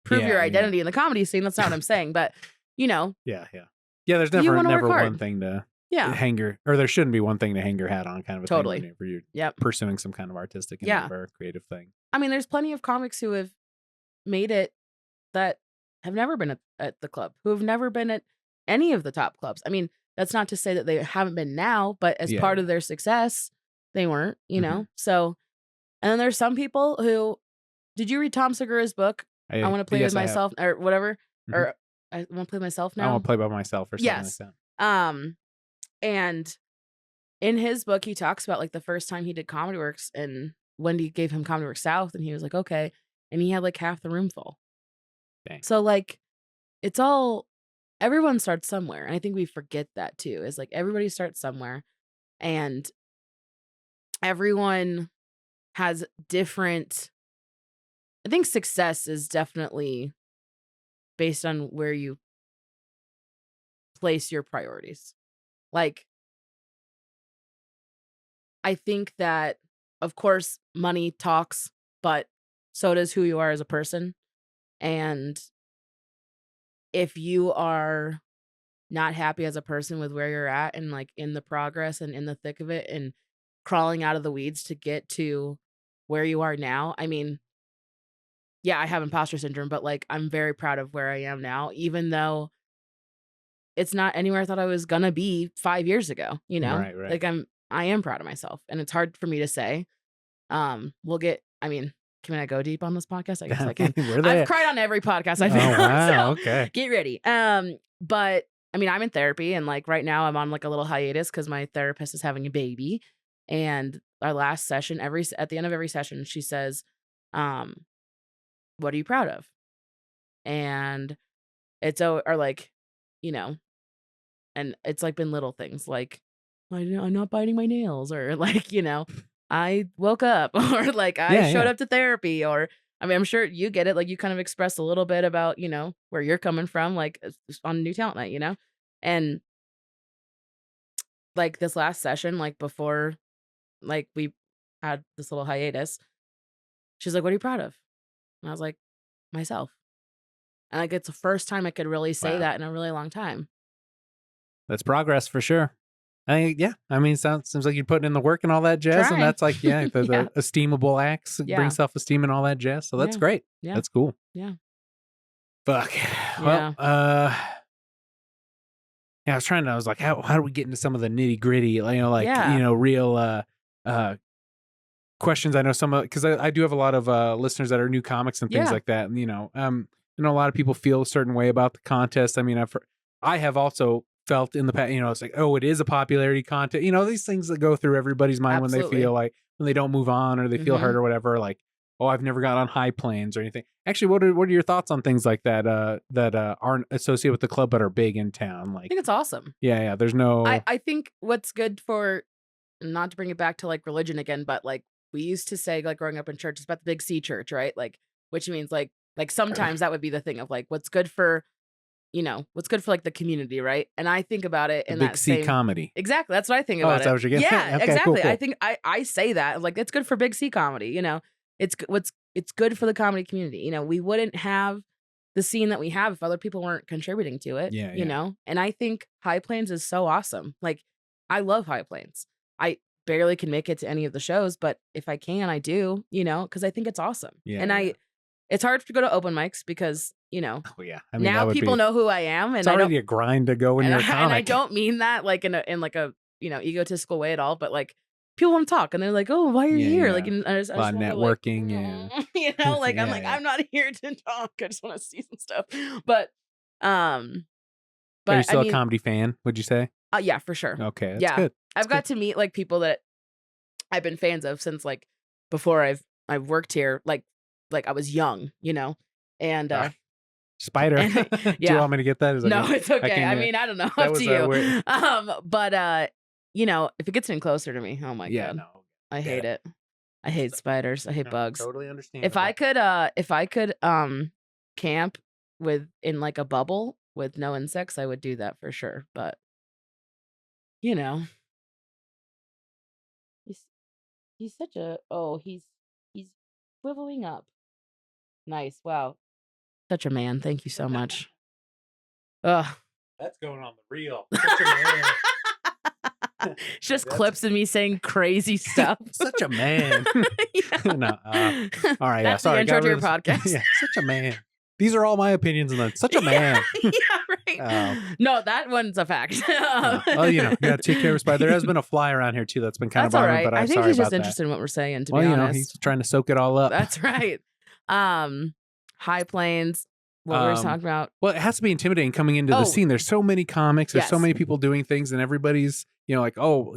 prove your identity in the comedy scene. That's not what I'm saying, but Yeah. There's never work hard. one thing to or there shouldn't be one thing to hang your hat on, kind of a Totally. thing whenever you're pursuing some kind of artistic endeavor or creative thing. I mean, there's plenty of comics who have made it that have never been at the club, who have never been at any of the top clubs. I mean, that's not to say that they haven't been now, but as part of their success, they weren't, So, and then there's some people who, did you read Tom Segura's book? I want to play with myself or whatever, or I want to play myself now. I want to play by myself or something like that. And in his book, he talks about like the first time he did Comedy Works, and Wendy gave him Comedy Works South, and he was like, okay. And he had like half the room full. Dang. So like, everyone starts somewhere. And I think we forget that too, is like everybody starts somewhere and everyone has different, I think success is definitely based on where you place your priorities. Like, I think that, of course, money talks, but so does who you are as a person. And if you are not happy as a person with where you're at and like in the progress and in the thick of it and crawling out of the weeds to get to where you are now, I mean, yeah, I have imposter syndrome, but like I'm very proud of where I am now, even though it's not anywhere I thought I was gonna be 5 years ago, Right. Like I am proud of myself, and it's hard for me to say. Can I go deep on this podcast? I guess I can. I've cried on every podcast I've been on. Wow, So okay. get ready. But I mean, I'm in therapy, and like right now I'm on like a little hiatus because my therapist is having a baby. And our last session, at the end of every session, she says, what are you proud of? And it's or like, and it's like been little things like I'm not biting my nails, or like, I woke up, or like I showed up to therapy, or I mean, I'm sure you get it. Like you kind of expressed a little bit about, where you're coming from, like on New Talent Night, and like this last session, like before, like we had this little hiatus, she's like, what are you proud of? And I was like, myself. And like, it's the first time I could really say Wow. that in a really long time. That's progress for sure. I mean, seems like you're putting in the work and all that jazz, and Trying. that's like, the Yeah. esteemable acts, Yeah. bring self-esteem and all that jazz. So that's Yeah. great. Yeah. That's cool. Yeah. Fuck. Yeah. Well, yeah, I was like, how do we get into some of the nitty gritty, Yeah. real questions. I know because I do have a lot of listeners that are new comics and things Yeah. like that. And, a lot of people feel a certain way about the contest. I mean, I have also felt in the past, it's like, oh, it is a popularity contest. These things that go through everybody's mind when they Absolutely. feel like, when they don't move on or they feel hurt or whatever, like, oh, I've never got on High Plains or anything. Actually, what are your thoughts on things like that that aren't associated with the club but are big in town? I Like, think it's awesome. yeah, there's no. I think what's good for, not to bring it back to like religion again, but like we used to say, like growing up in church, it's about the big C church, right? Like, which means like sometimes that would be the thing of like what's good for, like the community, right? And I think about it the in big that C same comedy. Exactly. That's what I think Oh, about is that it. what you're getting at? Yeah, Okay, exactly. cool. I think I say that like it's good for big C comedy. It's good for the comedy community. We wouldn't have the scene that we have if other people weren't contributing to it. Yeah. And I think High Plains is so awesome. Like, I love High Plains. I barely can make it to any of the shows, but if I can, I do. Because I think it's awesome. Yeah, And yeah. it's hard to go to open mics because Oh yeah. I mean, now that would people be, know who I am, it's and I don't already a grind to go when and you're a I, and I comic. don't mean that like in a egotistical way at all, but like people want to talk and they're like, oh, why are you Yeah, here? yeah. Like, and I just A lot of wanna, like, networking, yeah. like I'm Yeah, like, yeah. I'm not here to talk. I just want to see some stuff. But Are you I still a mean, comedy fan, would you say? yeah, for sure. Okay, that's Yeah. good. I've got to meet like people that I've been fans of since like before I've worked here, like I was young, and Spider. and Do you yeah. want me to get that? Is that No, good? it's okay. can, I mean, I don't know. that Up was, to you. weird. But if it gets any closer to me, oh my Yeah, God. no. I Get hate it. I hate spiders. I hate No, bugs. totally understand. If I could camp in like a bubble with no insects, I would do that for sure. But he's he's such a he's swiveling up. Nice. Wow. Such a man. Thank you so much. Ugh. That's going on the reel. It's just clips of me saying crazy stuff. Such a man. No. All right. That's sorry. the intro to your rid of- podcast. Yeah. Such a man. These are all my opinions on that. Such a man. Yeah, right. No, that one's a fact. You gotta take care of spider. There has been a fly around here too that's been kind That's of all bothering, right. but I'm I think sorry he's just about that. interested in what we're saying, to be Well, honest. he's trying to soak it all up. That's right. High Plains, what we were talking about. Well, it has to be intimidating coming into the scene. There's so many comics. There's so Yes. many people doing things, and everybody's, like, oh,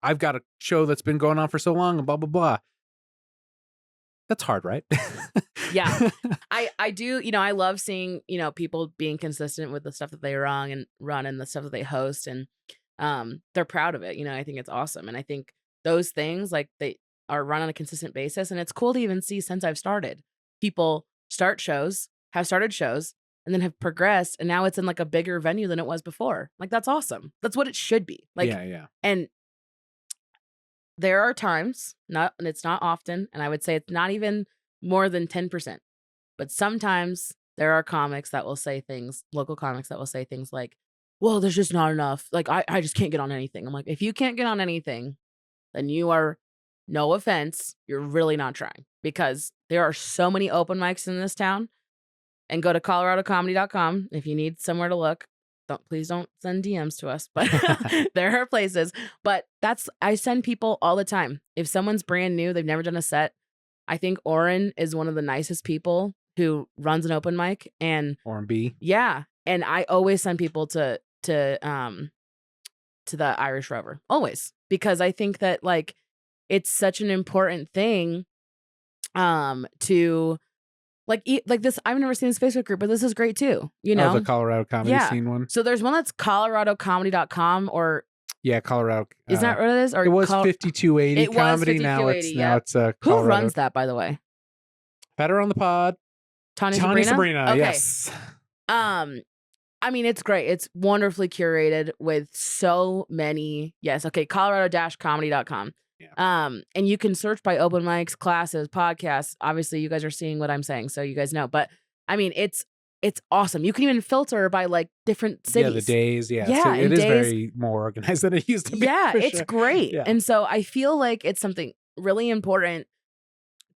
I've got a show that's been going on for so long, and blah blah blah. That's hard, right? Yeah. I do, I love seeing, people being consistent with the stuff that they run and the stuff that they host, and they're proud of it. I think it's awesome. And I think those things, like, they are run on a consistent basis, and it's cool to even see since I've started. People have started shows and then have progressed, and now it's in like a bigger venue than it was before. Like, that's awesome. That's what it should be. Like, yeah. And there are times, and it's not often, and I would say it's not even more than 10%. But sometimes there are comics that will say things, local comics that will say things like, well, there's just not enough. Like, I just can't get on anything. I'm like, if you can't get on anything, then you are, no offense, you're really not trying, because there are so many open mics in this town. And go to coloradocomedy.com if you need somewhere to look. Please don't send DMs to us, but there are places. But I send people all the time. If someone's brand new, they've never done a set, I think Oren is one of the nicest people who runs an open mic. And Oren B. Yeah. And I always send people to the Irish Rover. Always. Because I think that, like, it's such an important thing to like this. I've never seen this Facebook group, but this is great too. The Colorado comedy scene one. So there's one that's coloradocomedy.com, or yeah, Colorado. Is that what it is? Or it was 5280 comedy. Now it's Colorado. Who runs that, by the way? Had her on the pod. Tanya Sabrina. Okay. Yes. I mean, it's great. It's wonderfully curated with so many. Yes. Okay. Colorado-comedy.com. Yeah. And you can search by open mics, classes, podcasts. Obviously, you guys are seeing what I'm saying, so you guys know. But I mean, it's awesome. You can even filter by like different Yeah, the cities. days. Yeah, so Yeah, it and is days. very more organized than it used to be. Yeah, For it's sure. great. Yeah. And so I feel like it's something really important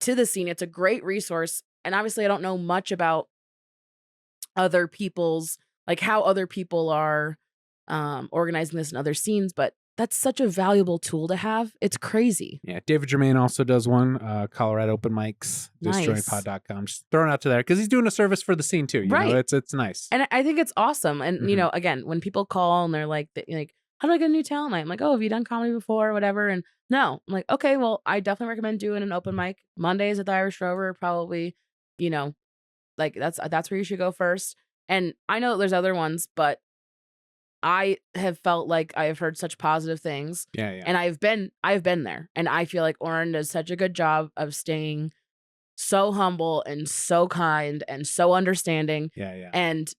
to the scene. It's a great resource. And obviously, I don't know much about other people's, like how other people are organizing this in other scenes, but that's such a valuable tool to have. It's crazy. Yeah, David Germain also does one, Colorado Open Mics, Nice. disjointpod.com. Just throwing out to there because he's doing a service for the scene too. You know, Right. it's nice. And I think it's awesome. And, you Mhm. know, again, when people call and they're like, how do I get a new talent night? I'm like, oh, have you done comedy before or whatever? And no, I'm like, okay, well, I definitely recommend doing an open mic. Mondays at the Irish Rover, probably, you know, like that's where you should go first. And I know there's other ones, but I have felt like I have heard such positive things. Yeah, yeah. And I've been there. And I feel like Oren does such a good job of staying so humble and so kind and so understanding. Yeah, yeah. And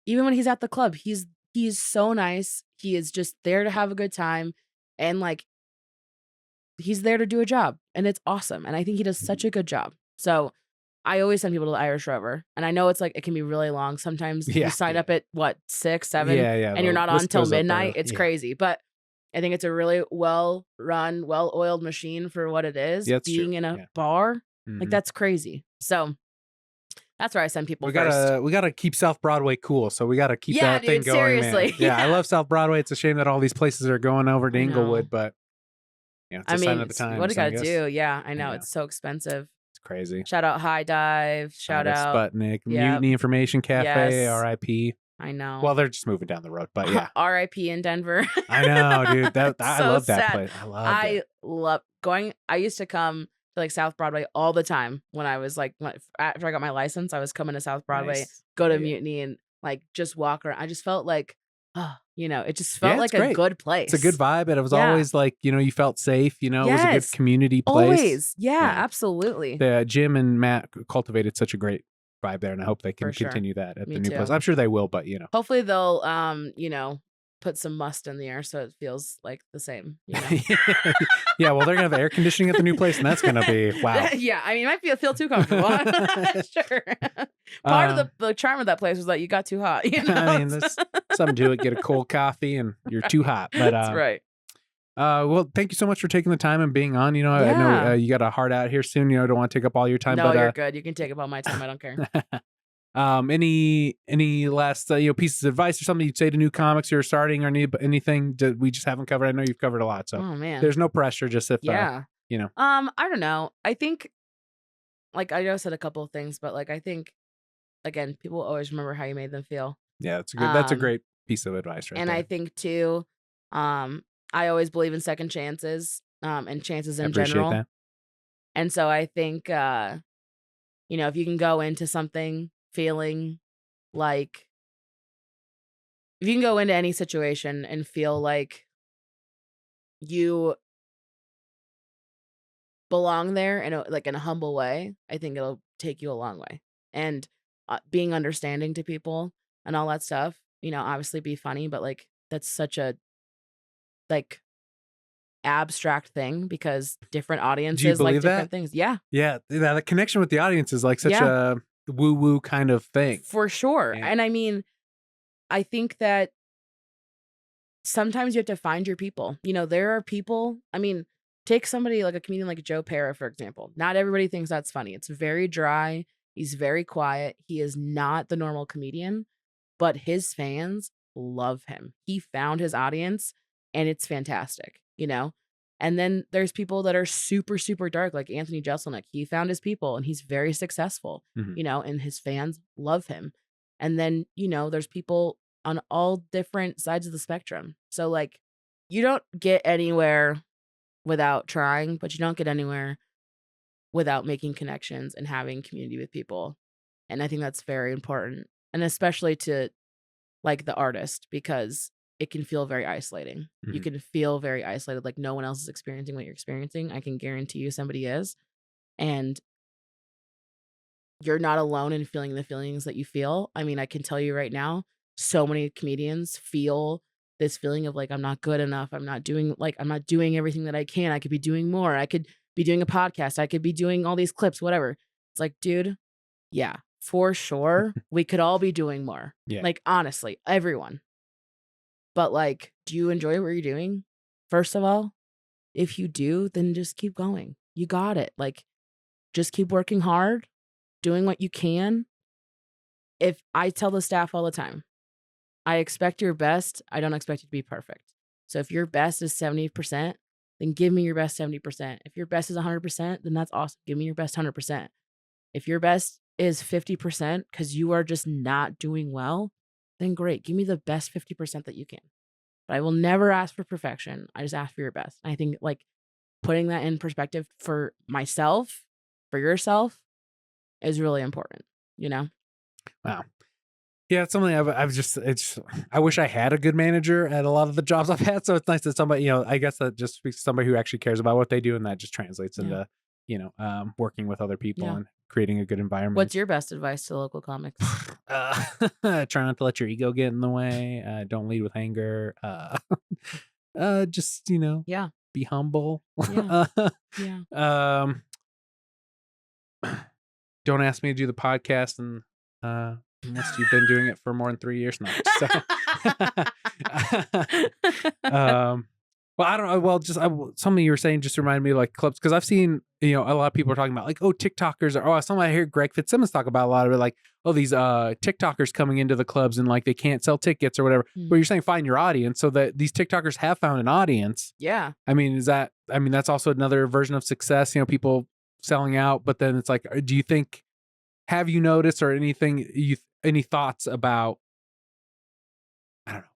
even when he's at the club, he's so nice. He is just there to have a good time. And like he's there to do a job. And it's awesome. And I think he does such a good job. So I always send people to the Irish Rover. And I know it's like it can be really long. Sometimes Yeah, you sign yeah. up at what, 6, 7, Yeah, yeah. and you're the not on list till goes up midnight. early. It's Yeah. crazy. But I think it's a really well run, well oiled machine for what it is. Yeah, it's Being true. in a Yeah. bar. Mhm. Like that's crazy. So that's where I send people we first. gotta keep South Broadway cool, so we gotta keep Yeah, that thing dude, going, man. seriously. Yeah, I Yeah. love South Broadway. It's a shame that all these places are going over to I Inglewood, know. but you know, it's I a sign mean, of the what times, do I you guess. gotta do? Yeah, I know. Yeah. It's so expensive. It's crazy. Shout out High Dive. Shout out. Sputnik, Yep. Mutiny Information Cafe, Yes. RIP. I know. Well, they're just moving down the road, but yeah. RIP in Denver. I know, dude. I So love that sad. place. I love I it. love going. I used to come to like South Broadway all the time when I was like, after I got my license, I was coming to South Broadway, Nice. go to Yeah, yeah. Mutiny and like just walk around. I just felt like, it just Yeah, felt it's like a great. good place. It's a good vibe, and it was Yeah. always like, you know, you felt safe. You know, it was a good Yes. community place. Always. Yeah, Yeah. absolutely. The Jim and Matt cultivated such a great vibe there, and I hope they can For sure. continue that at Me the new too. place. I'm sure they will, but you know. Hopefully they'll, put some must in the air so it feels like the same. You know? Yeah, well, they're gonna have air conditioning at the new place, and that's gonna be wow. Yeah, I mean, it might feel too comfortable. Sure. Part of the charm of that place was that you got too hot. You know? I mean, there's something to it. Get a cold coffee, and you're too hot. But That's right. well, thank you so much for taking the time and being on. You know, I know Yeah. you got a heart out here soon. You know, don't want to take up all your time. No, but you're good. You can take up all my time. I don't care. Any last pieces of advice or something you'd say to new comics who are starting or need anything that we just haven't covered? I know you've covered a lot, so Oh man. there's no pressure. Just if Yeah. you know. I don't know. I think, like I just said a couple of things, but like I think, again, people always remember how you made them feel. Yeah, that's a Um, great piece of advice right And there. I think too, I always believe in second chances, and chances I in appreciate general. that. And so I think, if you can go into something feeling like, if you can go into any situation and feel like you belong there in a humble way, I think it'll take you a long way. And being understanding to people and all that stuff, obviously be funny, but like that's such a like abstract thing because different audiences like believe that? different things. Yeah, Yeah, the connection with the audience is like such Yeah. a woo-woo kind of thing. for sure. Yeah. And I mean, I think that sometimes you have to find your people. There are people, I mean, take somebody like a comedian like Joe Pera, for example. Not everybody thinks that's funny. It's very dry. He's very quiet. He is not the normal comedian, but his fans love him. He found his audience and it's fantastic. And then there's people that are super, super dark, like Anthony Jeselnik. He found his people and he's very successful, Mhm. and his fans love him. And then, there's people on all different sides of the spectrum. So like you don't get anywhere without trying, but you don't get anywhere without making connections and having community with people. And I think that's very important. And especially to like the artist, because it can feel very isolating. You Mhm. can feel very isolated, like no one else is experiencing what you're experiencing. I can guarantee you somebody is. And you're not alone in feeling the feelings that you feel. I mean, I can tell you right now, so many comedians feel this feeling of like, I'm not good enough. I'm not doing everything that I can. I could be doing more. I could be doing a podcast. I could be doing all these clips, whatever. It's like, dude, yeah, for sure, we could all be doing more. Yeah. Like, honestly, everyone. But like, do you enjoy what you're doing? First of all, if you do, then just keep going. You got it. Like, just keep working hard, doing what you can. If I tell the staff all the time, I expect your best. I don't expect you to be perfect. So if your best is 70%, then give me your best 70%. If your best is 100%, then that's awesome. Give me your best 100%. If your best is 50% because you are just not doing well, then great. Give me the best 50% that you can. But I will never ask for perfection. I just ask for your best. And I think like putting that in perspective for myself, for yourself, is really important, you know? Wow. Yeah, it's something I wish I had a good manager at a lot of the jobs I've had. So it's nice that somebody, I guess that just speaks to somebody who actually cares about what they do, and that just translates into, working with other people and creating a good environment. What's your best advice to local comics? Try not to let your ego get in the way. Don't lead with anger. Just, Yeah. be humble. Yeah. Yeah. Don't ask me to do the podcast and unless you've been doing it for more than 3 years now. So, well, I don't know. Well, just something you were saying just reminded me of like clubs, because I've seen, a lot of people are talking about like, oh, TikTokers something I hear Greg Fitzsimmons talk about a lot of it, like, oh, these TikTokers coming into the clubs and like they can't sell tickets or whatever. But you're saying find your audience, so that these TikTokers have found an audience. Yeah. I mean, that's also another version of success, people selling out. But then it's like, do you think, have you noticed or any thoughts about, I don't know,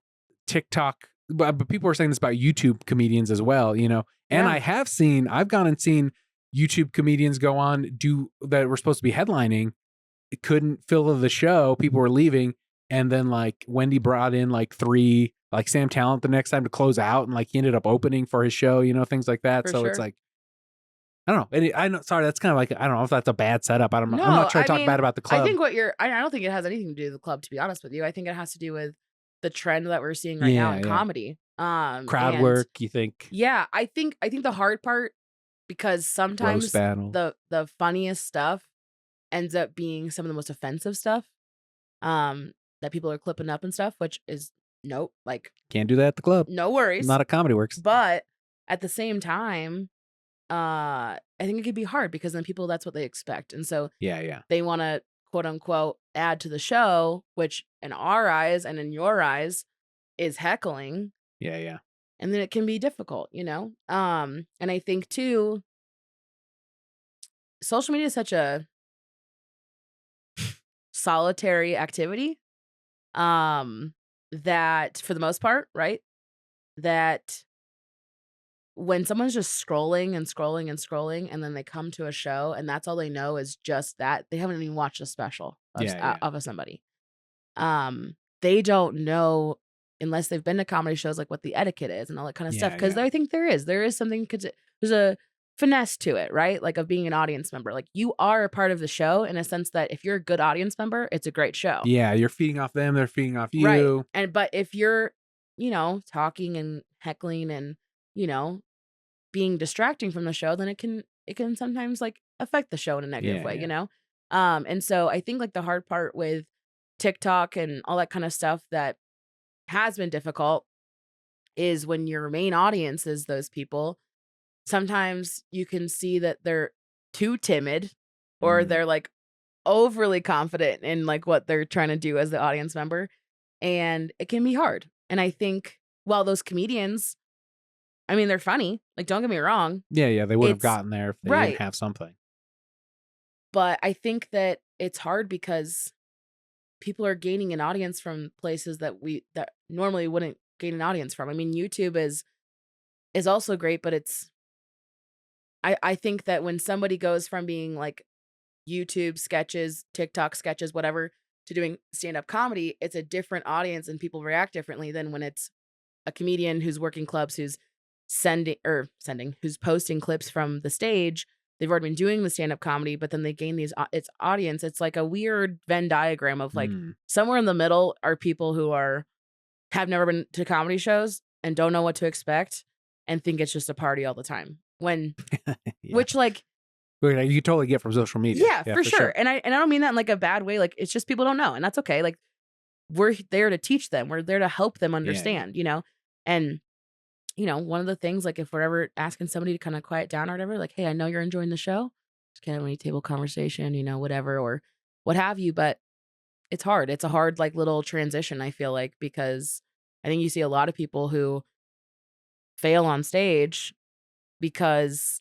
TikTok, but people are saying this about YouTube comedians as well, and I've gone and seen YouTube comedians go on that were supposed to be headlining, it couldn't fill the show, people were leaving, and then like Wendy brought in like 3 like Sam Talent the next time to close out, and like he ended up opening for his show, things like that. So it's like, I don't know. I know. Sorry, that's kind of like, I don't know if that's a bad setup. I'm not trying to talk bad about the club. I think I don't think it has anything to do with the club, to be honest with you. I think it has to do with the trend that we're seeing right now in comedy. Crowd work, you think? Yeah, I think the hard part, because sometimes the funniest stuff ends up being some of the most offensive stuff that people are clipping up and stuff, which is can't do that at the club. No worries. Not at Comedy Works. But at the same time, I think it could be hard because then people, that's what they expect. And so they want to quote unquote add to the show, which in our eyes and in your eyes is heckling. Yeah. And then it can be difficult, and I think too, social media is such a solitary activity, that for the most part, right, that when someone's just scrolling and scrolling and scrolling, and then they come to a show and that's all they know is just that, they haven't even watched a special of somebody. They don't know, unless they've been to comedy shows, like what the etiquette is and all that kind of stuff. Because I think there is something, there's a finesse to it, right? Like of being an audience member. Like you are a part of the show in a sense that if you're a good audience member, it's a great show. Yeah, you're feeding off them, they're feeding off you. Right. But if you're, talking and heckling and, being distracting from the show, then it can sometimes like affect the show in a negative way, And so I think like the hard part with TikTok and all that kind of stuff that has been difficult is when your main audience is those people, sometimes you can see that they're too timid or they're like overly confident in like what they're trying to do as the audience member, and it can be hard. And I think while those comedians, I mean, they're funny, like don't get me wrong. Yeah, they would have gotten there if they didn't have something. But I think that it's hard because people are gaining an audience from places that normally wouldn't gain an audience from. I mean, YouTube is also great, but I think that when somebody goes from being like YouTube sketches, TikTok sketches, whatever, to doing stand-up comedy, it's a different audience and people react differently than when it's a comedian who's working clubs, who's who's posting clips from the stage. They've already been doing the stand-up comedy, but then they gain its audience. It's like a weird Venn diagram of like somewhere in the middle are people who have never been to comedy shows and don't know what to expect and think it's just a party all the time. Which You totally get from social media. Yeah, for sure. And I don't mean that in like a bad way. Like, it's just people don't know, and that's okay. Like, we're there to teach them. We're there to help them understand, you know? And, you know, one of the things, like, if we're ever asking somebody to kind of quiet down or whatever, like, hey, I know you're enjoying the show. Just kind of any table conversation, you know, whatever, or what have you. But it's hard. It's a hard, like, little transition, I feel like, because I think you see a lot of people who fail on stage because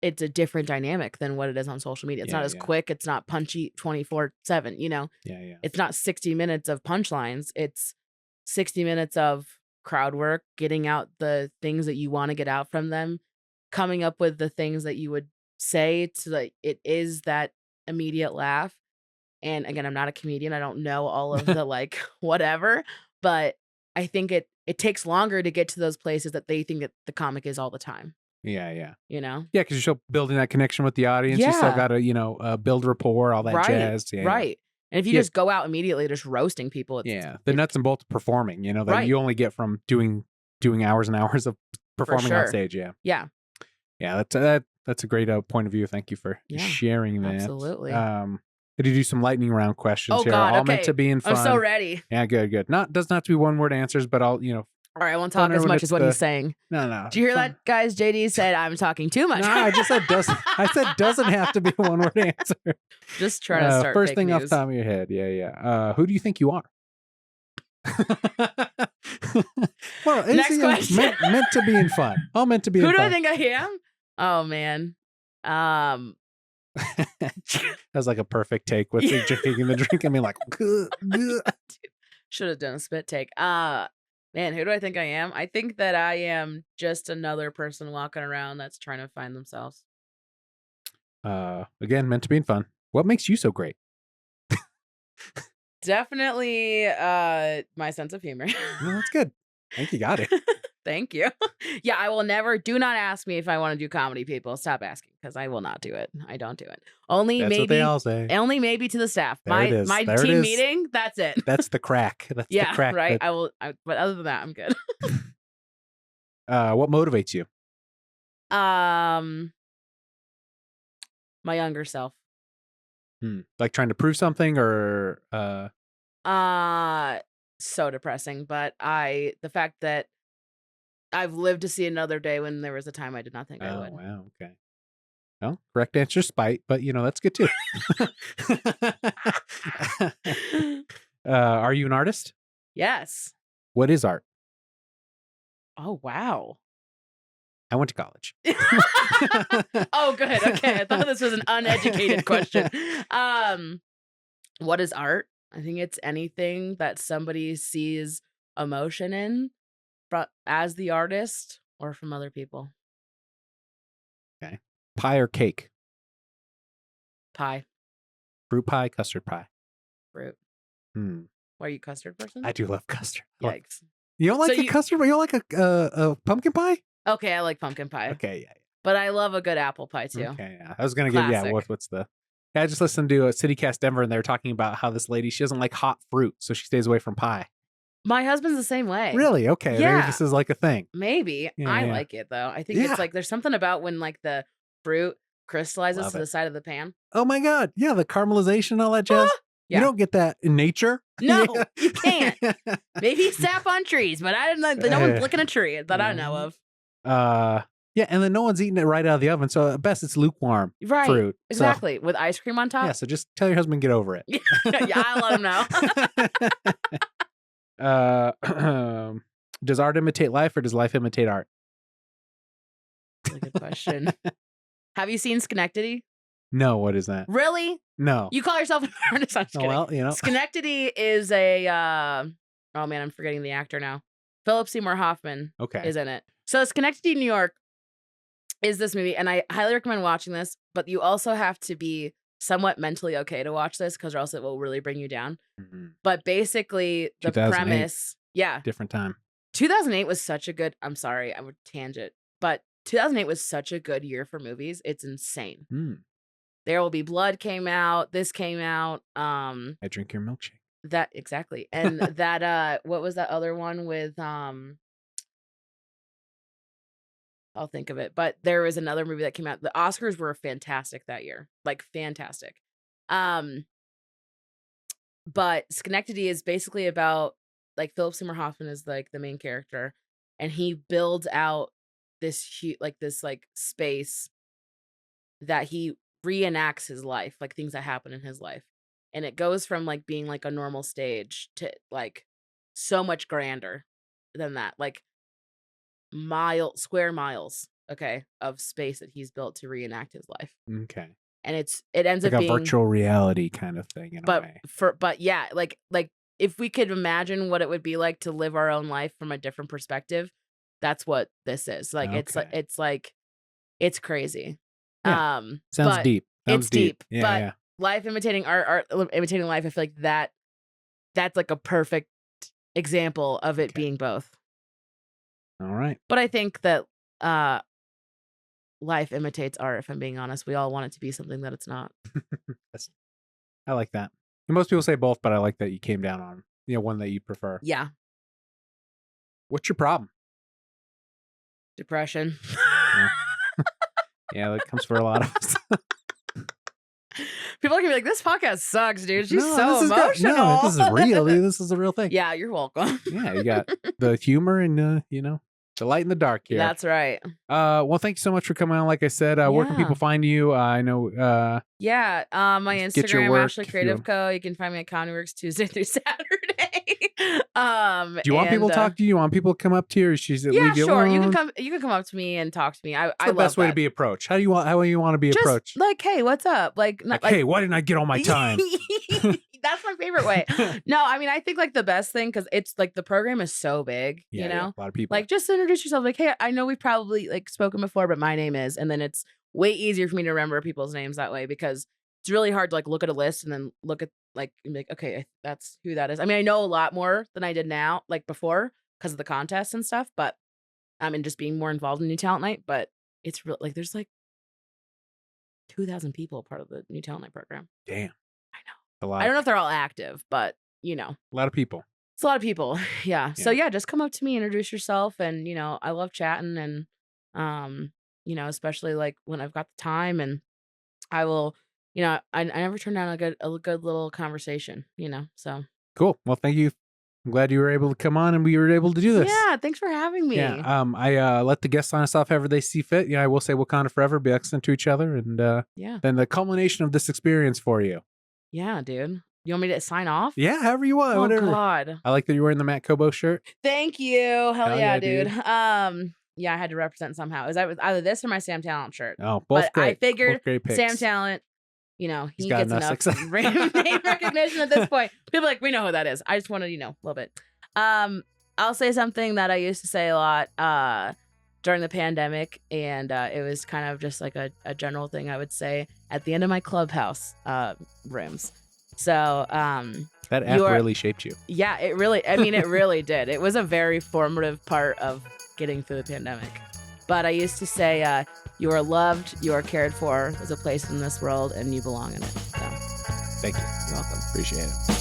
it's a different dynamic than what it is on social media. It's not as quick. It's not punchy 24/7, you know? Yeah. It's not 60 minutes of punchlines. It's 60 minutes of crowd work, getting out the things that you want to get out from them, coming up with the things that you would say to, like, it is that immediate laugh. And again, I'm not a comedian. I don't know all of the like whatever, but I think it takes longer to get to those places that they think that the comic is all the time. Yeah. You know? Yeah, because you're still building that connection with the audience. You still Yeah. got to, build rapport, all that Right. jazz. Yeah. Right. And if you just go out immediately just roasting people, the nuts and bolts of performing, that you only get from doing hours and hours of performing on stage. Yeah. Yeah. Yeah, that's a great point of view. Thank you for sharing that. Absolutely. Did you do some lightning round questions Oh here? God, All okay. meant to be in fun. I'm so ready. Yeah, good. Doesn't have to be one word answers, but I'll, All right, I won't talk as much as what he's saying. No. Did you hear that, guys? JD said I'm talking too much. No, I just said doesn't. I said doesn't have to be one word answer. Just trying to start first fake thing news. off the top of your head. Yeah. Who do you think you are? Well, Next question. Meant to be in fun. All meant to be in fun. Who do I think I am? Oh man. That's like a perfect take with the drinking the drink. I mean, like, should have done a spit take. Man, who do I think I am? I think that I am just another person walking around that's trying to find themselves. Again, meant to be in fun. What makes you so great? Definitely my sense of humor. Well, that's good. I think you got it. Thank you. Yeah, I will never. Do not ask me if I want to do comedy, people. Stop asking, because I will not do it. I don't do it. Only That's maybe. what they all say. Only maybe to the staff. There it is. My There it team is. meeting. That's it. That's the crack. That's the crack. Right. I will. But other than that, I'm good. What motivates you? My younger self. Like trying to prove something, or so depressing. But the fact that I've lived to see another day when there was a time I did not think I would. Wow. Okay. Well, correct answer, spite, but that's good too. Are you an artist? Yes. What is art? Oh, wow. I went to college. Oh, good. Okay. I thought this was an uneducated question. What is art? I think it's anything that somebody sees emotion in as the artist or from other people. Okay. Pie or cake? Pie. Fruit pie, custard pie? Fruit. Why are you a custard person? I do love custard. Yikes. You don't like a custard, but you don't like a pumpkin pie? Okay, I like pumpkin pie. Okay, yeah. But I love a good apple pie too. Okay, yeah. I was gonna give what's the? I just listened to a CityCast Denver, and they were talking about how this lady, she doesn't like hot fruit, so she stays away from pie. My husband's the same way. Really? Okay. Yeah. Maybe this is like a thing. Maybe. I like it though. I think it's like there's something about when like the fruit crystallizes to the side of the pan. Oh my God. Yeah, the caramelization and all that jazz. Yeah. You don't get that in nature. No, you can't. Maybe sap on trees, but I don't know. No one's licking a tree that I know of. Yeah, and then no one's eating it right out of the oven. So at best it's lukewarm fruit. Exactly. With ice cream on top. Yeah, so just tell your husband get over it. Yeah, I'll let him know. Does art imitate life, or does life imitate art? That's a good question. Have you seen Schenectady? No, what is that? Really? No. You call yourself an artist? I'm just kidding. Well, Schenectady is a oh man, I'm forgetting the actor now. Philip Seymour Hoffman is in it. So Schenectady, New York is this movie, and I highly recommend watching this, but you also have to be somewhat mentally okay to watch this, because or else it will really bring you down. But basically the premise, different time. 2008 was such a good, I'm sorry, I would tangent, but 2008 was such a good year for movies. It's insane. There Will Be Blood came out. This came out. I Drink Your Milkshake. That exactly. And that what was that other one with I'll think of it. But there was another movie that came out. The Oscars were fantastic that year, like fantastic. Um, but Schenectady is basically about like Philip Seymour Hoffman is like the main character, and he builds out this this like space that he reenacts his life, like things that happen in his life. And it goes from like being like a normal stage to like so much grander than that. Like square miles, okay, of space that he's built to reenact his life. Okay. And it ends Like up a being virtual reality kind of thing in a way. but yeah, like if we could imagine what it would be like to live our own life from a different perspective, that's what this is. Like it's crazy. Yeah. Sounds but deep. It's deep. Yeah, but yeah. life imitating art imitating life, I feel like that's like a perfect example of it being both. All right. But I think that life imitates art, if I'm being honest. We all want it to be something that it's not. I like that. And most people say both, but I like that you came down on, one that you prefer. Yeah. What's your problem? Depression. Yeah, that comes for a lot of us. People are gonna be like, "This podcast sucks, dude. She's so emotional." No, this is real. Dude. This is a real thing. Yeah, you're welcome. Yeah, you got the humor and the light in the dark here. That's right. Well, thank you so much for coming on. Like I said, where can people find you? I know. My Instagram, work Ashley Creative Co. You can find me at Comedyworks Tuesday through Saturday. Do you want people to talk to you? You want people to come up to you, or she's leave you sure. alone? You can come up to me and talk to me. I What's love the best way to be approached? How do you want to be just approached? Like, hey, what's up? Like hey, why didn't I get all my time? That's my favorite way. No, I mean, I think like the best thing, because it's like the program is so big, a lot of people. Like, just introduce yourself. Like, hey, I know we've probably like spoken before, but my name is, and then it's way easier for me to remember people's names that way, because it's really hard to like look at a list and then look at like okay, that's who that is. I mean, I know a lot more than I did now, like before, because of the contests and stuff, but and just being more involved in New Talent Night. But it's real, like there's like 2,000 people part of the New Talent Night program. Damn. I know. A lot. I don't know if they're all active, but a lot of people. It's a lot of people. Yeah. So yeah, just come up to me, introduce yourself, and I love chatting, and especially like when I've got the time, and I will, I never turn down a good little conversation, So cool. Well, thank you. I'm glad you were able to come on and we were able to do this. Yeah, thanks for having me. Yeah. I let the guests sign us off however they see fit. I will say Wakanda forever, be excellent to each other, and then the culmination of this experience for you. Yeah, dude. You want me to sign off? Yeah, however you want. Oh, whatever. God. I like that you're wearing the Matt Kobo shirt. Thank you. Hell yeah, dude. dude. Yeah, I had to represent somehow. It was either this or my Sam Talent shirt. Oh, both but great. I figured both great picks. Sam Talent, he gets enough name recognition at this point. People are like, we know who that is. I just want to, a little bit. I'll say something that I used to say a lot during the pandemic, and it was kind of just like a general thing I would say at the end of my Clubhouse rooms. So that app really shaped you. Yeah, it really did. It was a very formative part of getting through the pandemic. But I used to say, you are loved, you are cared for, there's a place in this world, and you belong in it. So, thank you. You're welcome. Appreciate it.